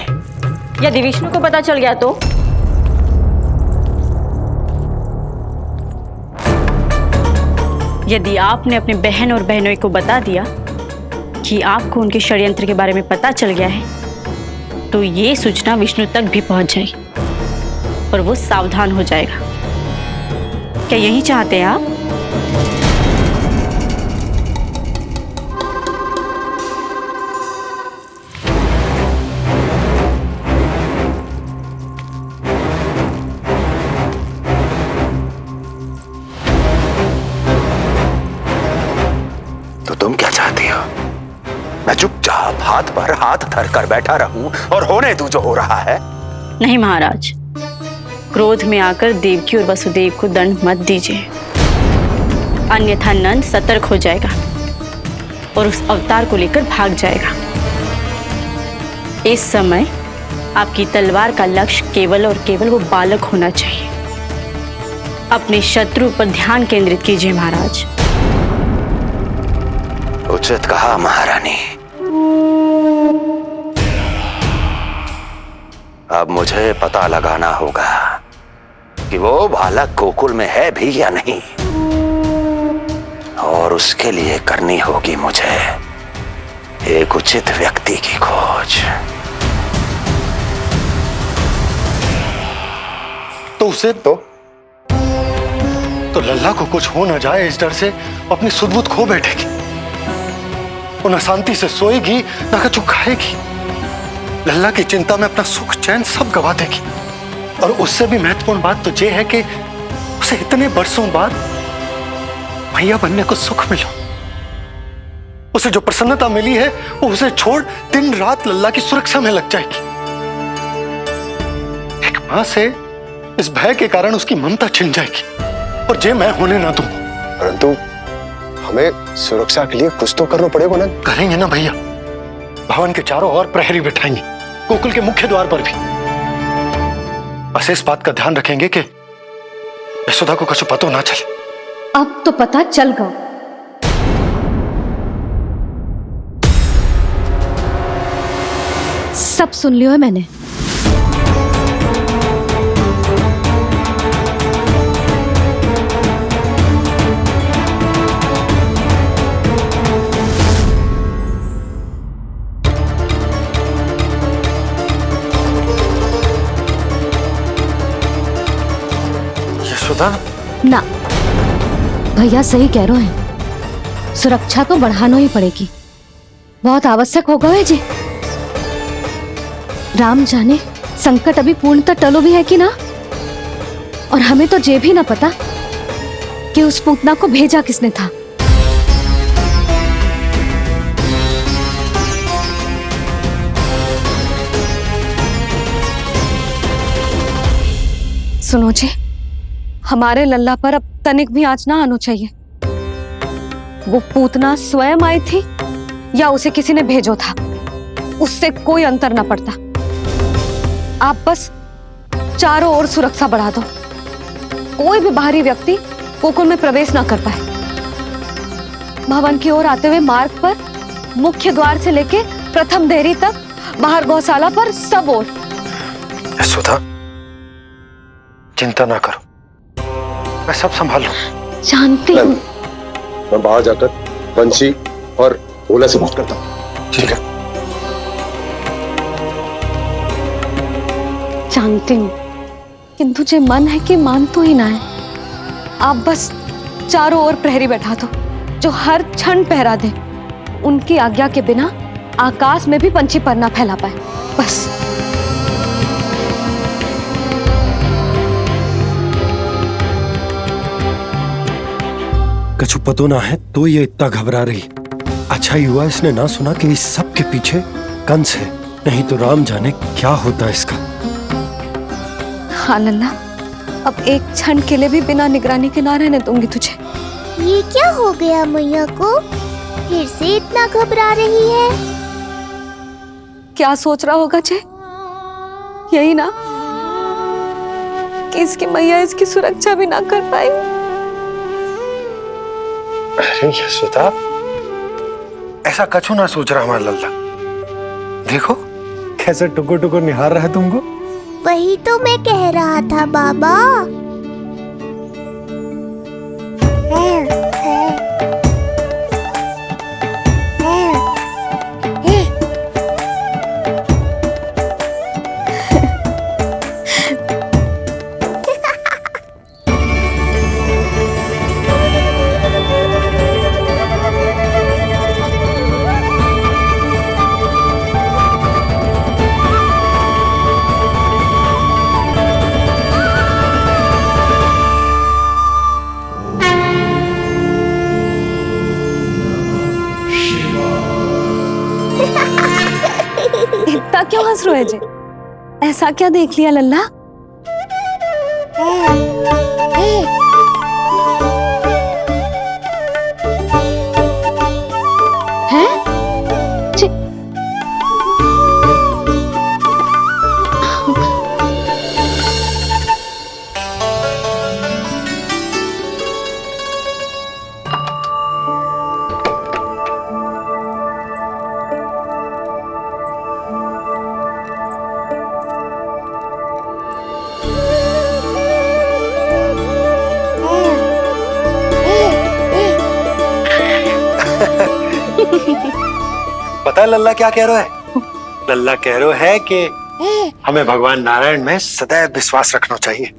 यदि विष्णु को पता चल गया तो? यदि आपने अपने बहन और बहनों को बता दिया कि आपको उनके षड्यंत्र के बारे में पता चल गया है, तो ये सूचना विष्णु तक भी पहुंच जाएगी और वो सावधान हो जाएगा। क्या यही चाहते हैं आप? तो तुम क्या चाहती हो? मैं चुपचाप हाथ पर हाथ धर कर बैठा रहूं और होने दूं जो हो रहा है? नहीं महाराज, क्रोध में आकर देवकी और वसुदेव को दंड मत दीजिए, अन्यथा नंद सतर्क हो जाएगा और उस अवतार को लेकर भाग जाएगा। इस समय आपकी तलवार का लक्ष्य केवल और केवल वो बालक होना चाहिए। अपने शत्रु पर ध्यान केंद्रित कीजिए महाराज। उचित कहा महारानी। अब मुझे पता लगाना होगा कि वो बालक गोकुल में है भी या नहीं, और उसके लिए करनी होगी मुझे एक उचित व्यक्ति की खोज। तो उसे तो लल्ला को कुछ हो ना जाए, इस डर से अपनी सुध-बुध खो बैठेगी। वो न शांति से सोएगी, न कुछ खाएगी। लल्ला की चिंता में अपना सुख चैन सब गवा देगी। और उससे भी महत्वपूर्ण बात तो ये है कि उसे इतने बरसों बाद मैया बनने को सुख मिला। उसे जो प्रसन्नता मिली है वो उसे छोड़ दिन रात लल्ला की सुरक्षा में लग जाएगी। एक मां से इस भय के कारण उसकी ममता छिन जाएगी, और जे मैं होने ना दूं। परंतु हमें सुरक्षा के लिए कुछ तो करना पड़ेगा ना। करेंगे ना भैया, भवन के चारों ओर प्रहरी बिठाएंगे, गोकुल के मुख्य द्वार पर भी। बस इस बात का ध्यान रखेंगे कि यशोदा को कुछ पता ना चले। अब तो पता चल गया। सब सुन लियो है मैंने। सुधा। ना, भैया सही कह रहे हैं, सुरक्षा तो बढ़ाना ही पड़ेगी, बहुत आवश्यक होगा वे जी। राम जाने संकट अभी पूर्णतः टलो भी है कि ना, और हमें तो ये भी ना पता कि उस पूतना को भेजा किसने था। सुनो जी, हमारे लल्ला पर अब तनिक भी आंच ना आना चाहिए। वो पूतना स्वयं आई थी या उसे किसी ने भेजो था, उससे कोई अंतर ना पड़ता। आप बस चारों ओर सुरक्षा बढ़ा दो, कोई भी बाहरी व्यक्ति गोकुल में प्रवेश ना कर पाए। भवन की ओर आते हुए मार्ग पर मुख्य द्वार से लेके प्रथम देहरी तक, बाहर गौशाला पर, सब ओर। सुधा, चिंता ना करो, मैं सब संभाल लूं। जानती हूँ। मैं बाहर जाकर बंशी और ओला से बात करता हूँ। ठीक है। जानती हूँ, किंतु जे मन है कि मान तो ही ना है। आप बस चारों ओर प्रहरी बैठा दो, जो हर क्षण पहरा दे। उनकी आज्ञा के बिना आकाश में भी पंछी पर ना फैला पाए, बस। कछु पतो ना है तो ये इतना घबरा रही। अच्छा ही हुआ इसने ना सुना कि इस सब के पीछे कंस है, नहीं तो राम जाने क्या होता इसका। हाँ लल्ला, अब एक क्षण के लिए भी बिना निगरानी के ना रहने दूंगी तुझे। ये क्या हो गया मैया को, फिर से इतना घबरा रही है? क्या सोच रहा होगा जे? यही ना कि इसकी मैया इसकी सुरक्षा भी ना कर पाएगी। अरे यशोदा, ऐसा कछु ना सोच रहा हमारा लल्ला। देखो कैसे टुकुर टुकुर निहार रहा है तुमको। वही तो मैं कह रहा था बाबा। इतना क्यों हंस रहे जे? ऐसा क्या देख लिया लल्ला? हैं? पता है लल्ला क्या कह रहा है? लल्ला कह रहा है कि हमें भगवान नारायण में सदैव विश्वास रखना चाहिए।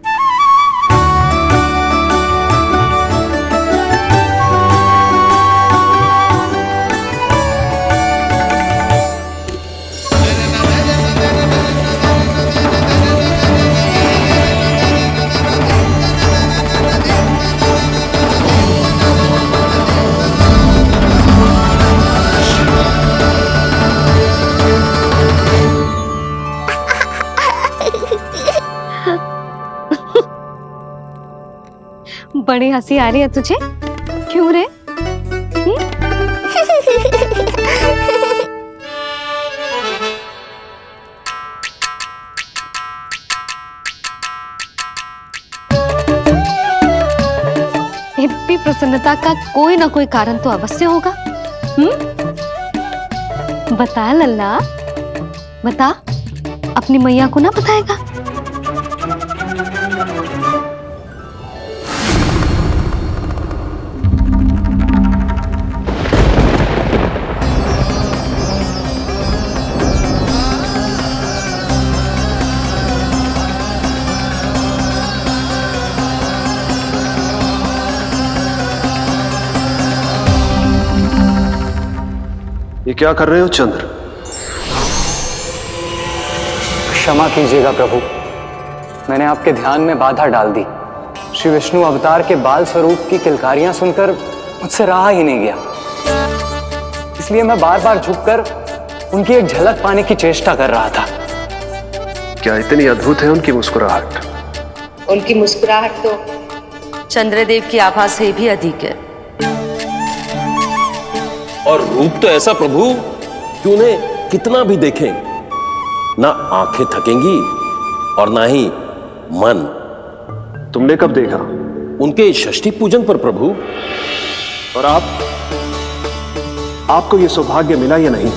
बड़ी हंसी आ रही है तुझे, क्यों रे? इतनी प्रसन्नता का कोई ना कोई कारण तो अवश्य होगा। बता लल्ला, बता, अपनी मैया को ना बताएगा? ये क्या कर रहे हो चंद्र? क्षमा कीजिएगा प्रभु, मैंने आपके ध्यान में बाधा डाल दी। श्री विष्णु अवतार के बाल स्वरूप की किलकारियां सुनकर मुझसे रहा ही नहीं गया, इसलिए मैं बार बार झुककर उनकी एक झलक पाने की चेष्टा कर रहा था। क्या इतनी अद्भुत है उनकी मुस्कुराहट? उनकी मुस्कुराहट तो चंद्रदेव की आभा से भी अधिक है। और रूप तो ऐसा प्रभु कि उन्हें कितना भी देखें ना आंखें थकेंगी और ना ही मन। तुमने कब देखा? उनके षष्ठी पूजन पर प्रभु। और आपको ये सौभाग्य मिला या नहीं?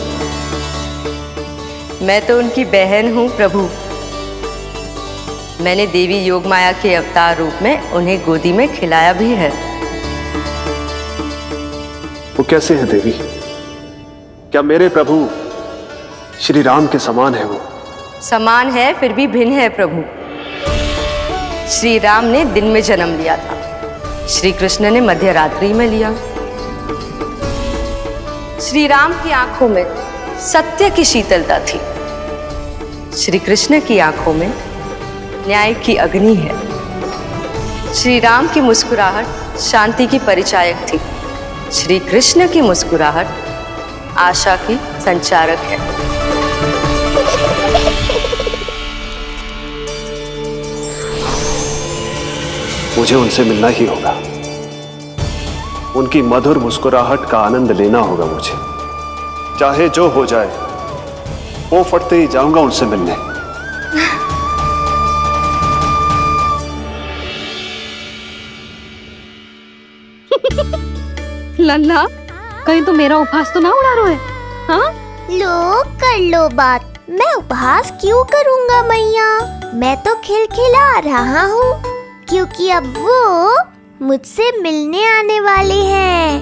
मैं तो उनकी बहन हूं प्रभु। मैंने देवी योगमाया के अवतार रूप में उन्हें गोदी में खिलाया भी है। वो कैसे हैं देवी? क्या मेरे प्रभु श्री राम के समान है वो? समान है फिर भी भिन्न है प्रभु। श्री राम ने दिन में जन्म लिया था, श्री कृष्ण ने मध्य रात्रि में लिया। श्री राम की आंखों में सत्य की शीतलता थी, श्री कृष्ण की आंखों में न्याय की अग्नि है। श्री राम की मुस्कुराहट शांति की परिचायक थी, श्री कृष्ण की मुस्कुराहट आशा की संचारक है। मुझे उनसे मिलना ही होगा, उनकी मधुर मुस्कुराहट का आनंद लेना होगा मुझे। चाहे जो हो जाए, वो फटते ही जाऊंगा उनसे मिलने। लल्ला, कहीं तो मेरा उपहास तो ना उड़ा रहे है? हाँ? लो कर लो बात, मैं उपहास क्यों करूँगा मैया? मैं तो खिलखिला रहा हूँ क्योंकि अब वो मुझसे मिलने आने वाले हैं।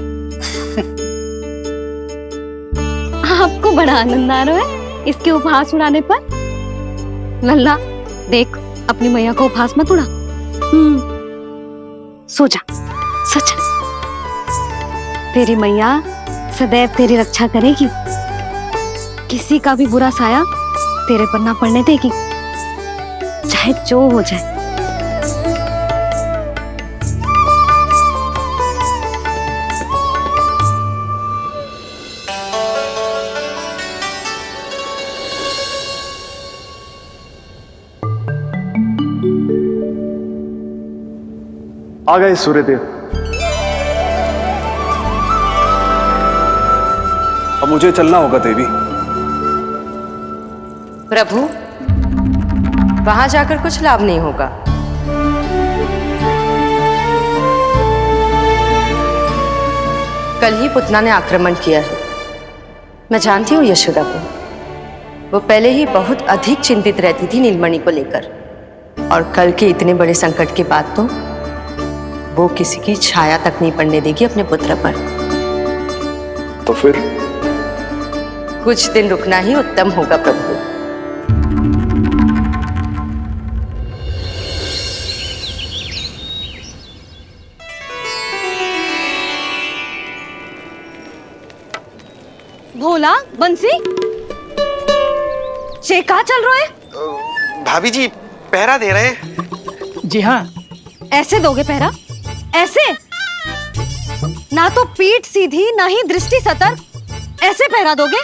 आपको बड़ा आनंद आ रहा है इसके उपहास उड़ाने पर? लल्ला देख, अपनी मैया को उपहास मत उड़ा। सो जा, सच तेरी मैया सदैव तेरी रक्षा करेगी, किसी का भी बुरा साया तेरे पर ना पड़ने देगी, चाहे जो हो जाए। आ गए सूर्यदेव। अब मुझे चलना होगा देवी। प्रभु, वहां जाकर कुछ लाभ नहीं होगा। कल ही पुतना ने आक्रमण किया है। मैं जानती हूँ यशोदा को, वो पहले ही बहुत अधिक चिंतित रहती थी नीलमणि को लेकर, और कल के इतने बड़े संकट के बाद तो वो किसी की छाया तक नहीं पड़ने देगी अपने पुत्र पर। तो फिर कुछ दिन रुकना ही उत्तम होगा प्रभु। भोला, बंसी, ये क्या चल रहा है? भाभी जी पहरा दे रहे हैं। जी हाँ। ऐसे दोगे पहरा? ऐसे? ना तो पीठ सीधी ना ही दृष्टि सतर्क, ऐसे पहरा दोगे?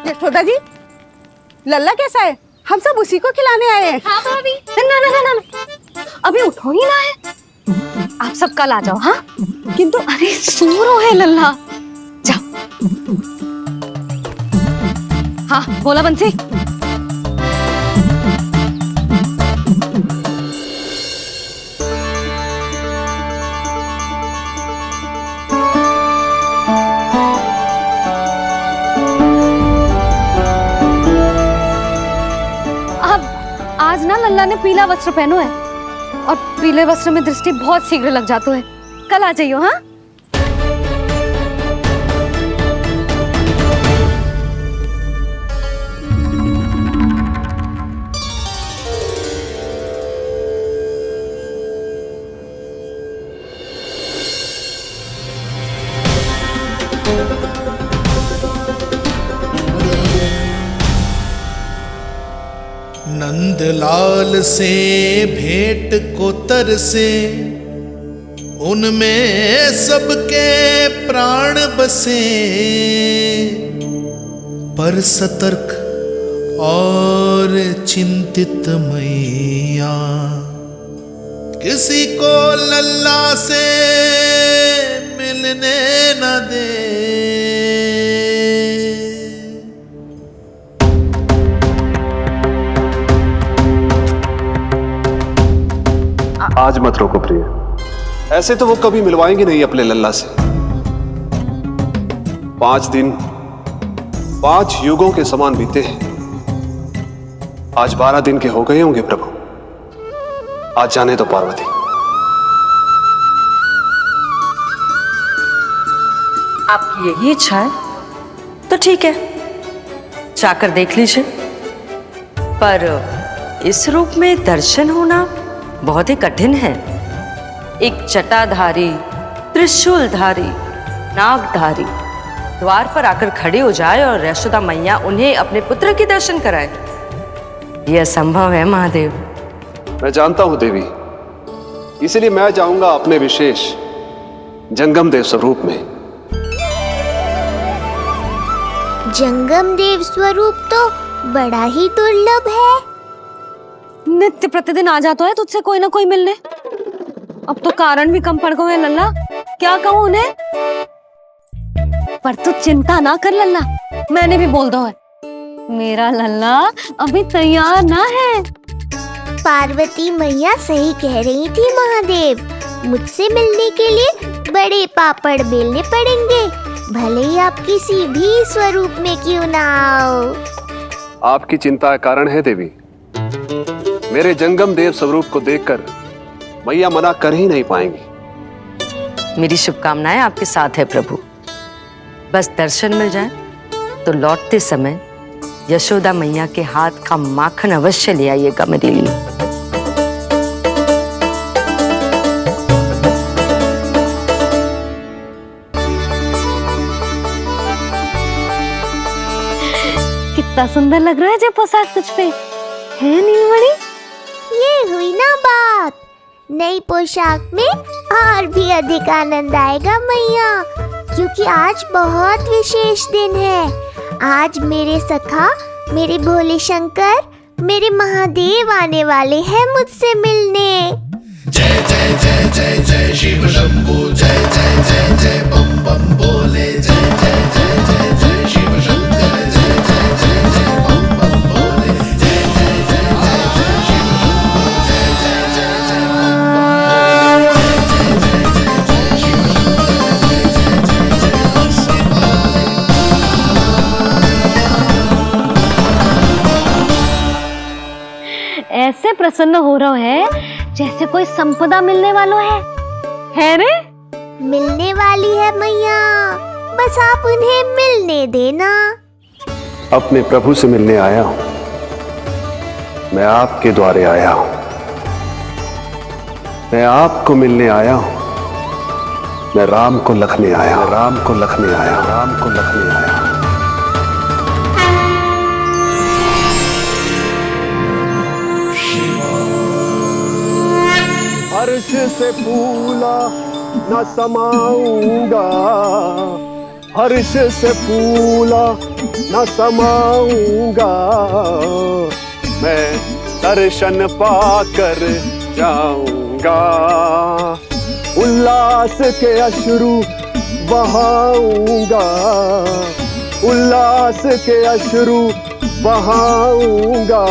यशोदा जी, लल्ला कैसा है? हम सब उसी को खिलाने आए हैं। हाँ भाभी। ना ना ना ना, अभी उठो ही ना है, आप सब कल आ जाओ। हाँ किंतु अरे सूरो है लल्ला, जाओ। हाँ बोला बंसी। आज ना लल्ला ने पीला वस्त्र पहनो है, और पीले वस्त्र में दृष्टि बहुत शीघ्र लग जाती है। कल आ जाइयो। हाँ नंदलाल से भेंट को तरसे, उनमें सबके प्राण बसे, पर सतर्क और चिंतित मैया किसी को लल्ला से मिलने न दे। आज मत रोको प्रिय, ऐसे तो वो कभी मिलवाएंगे नहीं अपने लल्ला से। 5 दिन 5 युगों के समान बीते हैं, आज 12 दिन के हो गए होंगे प्रभु। आज जाने तो पार्वती। आपकी यही इच्छा है तो ठीक है, जाकर देख लीजिए, पर इस रूप में दर्शन होना बहुत ही कठिन है। एक जटाधारी, त्रिशूलधारी, नागधारी द्वार पर आकर खड़े हो जाए और यशोदा मैया उन्हें अपने पुत्र के दर्शन कराए, यह असंभव है महादेव। मैं जानता हूं देवी, इसलिए मैं जाऊंगा अपने विशेष जंगम देव स्वरूप में। जंगम देव स्वरूप तो बड़ा ही दुर्लभ है। नित्य प्रतिदिन आ जाता है तुझसे कोई ना कोई मिलने, अब तो कारण भी कम पड़ गए लल्ला, क्या कहूँ उन्हें। पर तू चिंता ना कर लल्ला, मैंने भी बोल दो है, मेरा लल्ला अभी तैयार ना है। पार्वती मैया सही कह रही थी महादेव, मुझसे मिलने के लिए बड़े पापड़ बेलने पड़ेंगे, भले ही आप किसी भी स्वरूप में क्यों ना आओ। आपकी चिंता का कारण है देवी, मेरे जंगम देव स्वरूप को देखकर मैया मना कर ही नहीं पाएंगी। मेरी शुभकामनाएं आपके साथ है प्रभु, बस दर्शन मिल जाए तो लौटते समय यशोदा मैया के हाथ का माखन अवश्य ले आइएगा मेरे लिए। कितना सुंदर लग रहा है जो पोशाक तुझ पे है नीलमणि। ये हुई ना बात, नई पोशाक में और भी अधिक आनंद आएगा मैया, क्योंकि आज बहुत विशेष दिन है। आज मेरे सखा, मेरे भोले शंकर, मेरे महादेव आने वाले हैं मुझसे मिलने। जय जय जय जय जय शिव शंभू, जय जय जय जय बम बम बोले, जय जय जय जय जय शिव शंकर, जय जय जय जय बम बम बोले, जय जय जय जय जय शिव शंभू, जय जय जय जय बम बम बोले। ऐसे प्रसन्न हो रहा है जैसे कोई संपदा मिलने वालों है रे? मिलने वाली है मैया, बस आप उन्हें मिलने देना। अपने प्रभु से मिलने आया हूं, मैं आपके द्वारे आया हूं, मैं आपको मिलने आया हूं, मैं राम को लखने आया, राम को लखने आया, राम को लखने आया। हर्ष से फूला न समाऊंगा, हर्ष से फूला न समाऊंगा, मैं दर्शन पाकर जाऊंगा, उल्लास के अश्रु बहाऊंगा, उल्लास के अश्रु बहाऊंगा,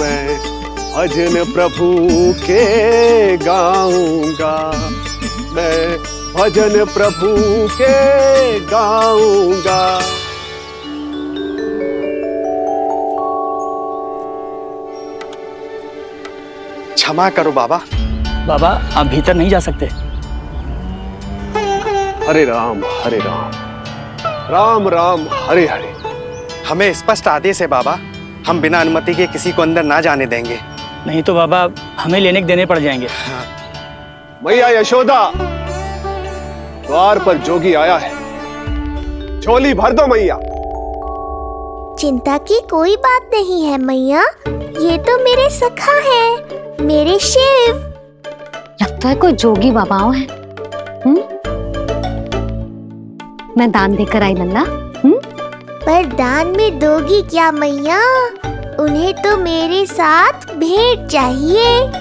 मैं भजन प्रभु के गाऊंगा, मैं भजन प्रभु के गाऊंगा। क्षमा करो बाबा। बाबा आप भीतर नहीं जा सकते। हरे राम हरे राम, राम राम हरे हरे। हमें स्पष्ट आदेश है बाबा, हम बिना अनुमति के किसी को अंदर ना जाने देंगे। नहीं तो बाबा हमें लेने के देने पड़ जाएंगे। मैया यशोदा, द्वार पर जोगी आया है, झोली भर दो मैया। चिंता की कोई बात नहीं है मैया, ये तो मेरे सखा है, मेरे शिव। लगता है कोई जोगी बाबाओं है। मैं दान देकर आई लल्ला। पर दान में दोगी क्या मैया? उन्हें तो मेरे साथ भेंट चाहिए।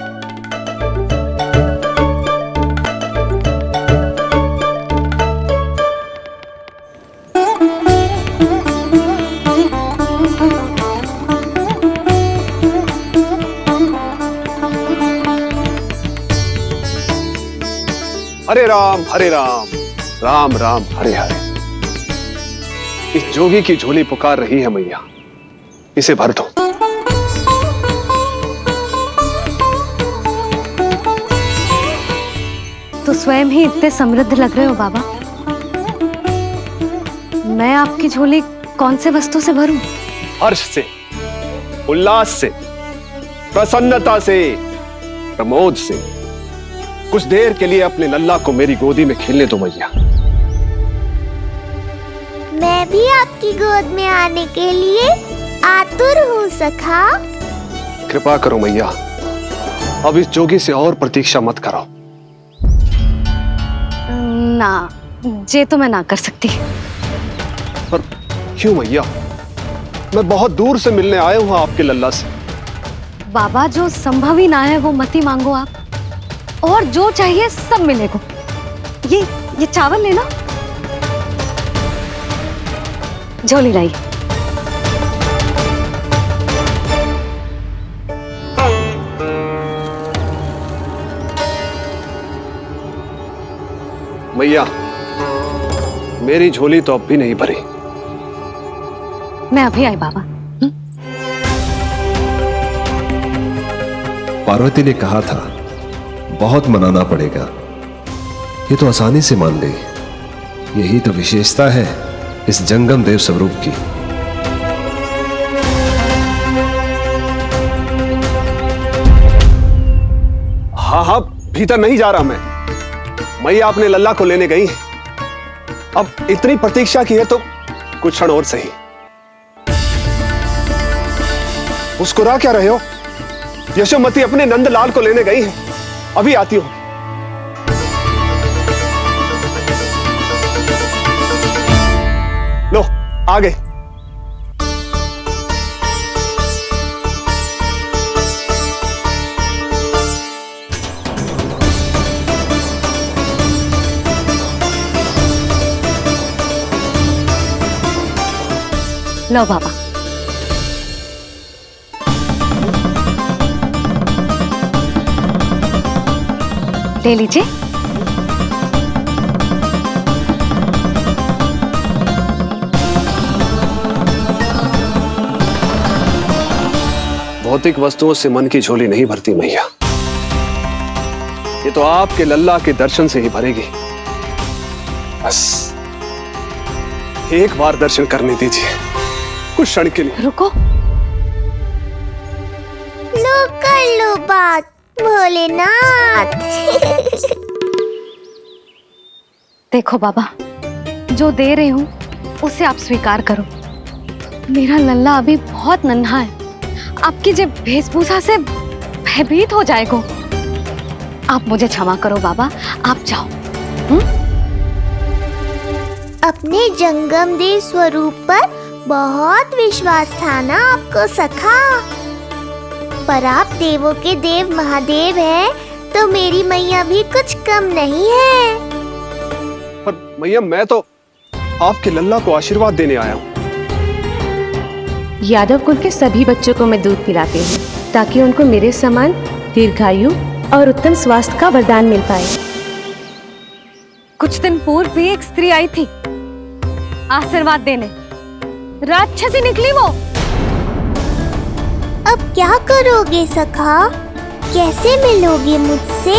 हरे राम राम राम हरे हरे। इस जोगी की झोली पुकार रही है मैया, इसे भर दो। तो स्वयं ही इतने समृद्ध लग रहे हो बाबा। मैं आपकी झोली कौन से वस्तु से भरूं? हर्ष से, उल्लास से, प्रसन्नता से, प्रमोद से। कुछ देर के लिए अपने लल्ला को मेरी गोदी में खेलने दो मैया। मैं भी आपकी गोद में आने के लिए आतुर हूँ सखा। कृपा करो मैया, अब इस जोगी से और प्रतीक्षा मत कराओ। ना, ये तो मैं ना कर सकती। पर क्यों मैया? मैं बहुत दूर से मिलने आया हूँ आपके लल्ला से। बाबा, जो संभव ही ना है वो मत ही मांगो आप, और जो चाहिए सब मिलेगा। ये चावल लेना, झोली लाई। मैया, मेरी झोली तो अब भी नहीं भरी। मैं अभी आई बाबा। पार्वती ने कहा था बहुत मनाना पड़ेगा, ये तो आसानी से मान गई। यही तो विशेषता है इस जंगम देव स्वरूप की। हाँ, भीतर नहीं जा रहा मैं। मैया अपने लल्ला को लेने गई है। अब इतनी प्रतीक्षा की है तो कुछ क्षण और सही। मुस्कुरा क्या रहे हो? यशोमती अपने नंदलाल को लेने गई है, अभी आती हूं। लो, आ गए। लो बाबा। ले लीजिए। भौतिक वस्तुओं से मन की झोली नहीं भरती मैया, ये तो आपके लल्ला के दर्शन से ही भरेगी। बस एक बार दर्शन करने दीजिए, कुछ क्षण के लिए। रुको। लो कर लो बात भोलेनाथ। देखो बाबा, जो दे रही हूं उसे आप स्वीकार करो। मेरा लल्ला अभी बहुत नन्हा है, आपकी जब वेशभूषा से भयभीत हो जाएगा। आप मुझे क्षमा करो बाबा, आप जाओ। अपने जंगम देव स्वरूप पर बहुत विश्वास था ना आपको सखा। पर आप देवों के देव महादेव हैं, तो मेरी मैया भी कुछ कम नहीं है। पर मैया, मैं तो आपके लल्ला को आशीर्वाद देने आया हूँ। यादव कुल के सभी बच्चों को मैं दूध पिलाती हूँ, ताकि उनको मेरे समान दीर्घायु और उत्तम स्वास्थ्य का वरदान मिल पाए। कुछ दिन पूर्व भी एक स्त्री आई थी आशीर्वाद देने, राक्षसी निकली वो। अब क्या करोगे सखा? कैसे मिलोगे मुझसे?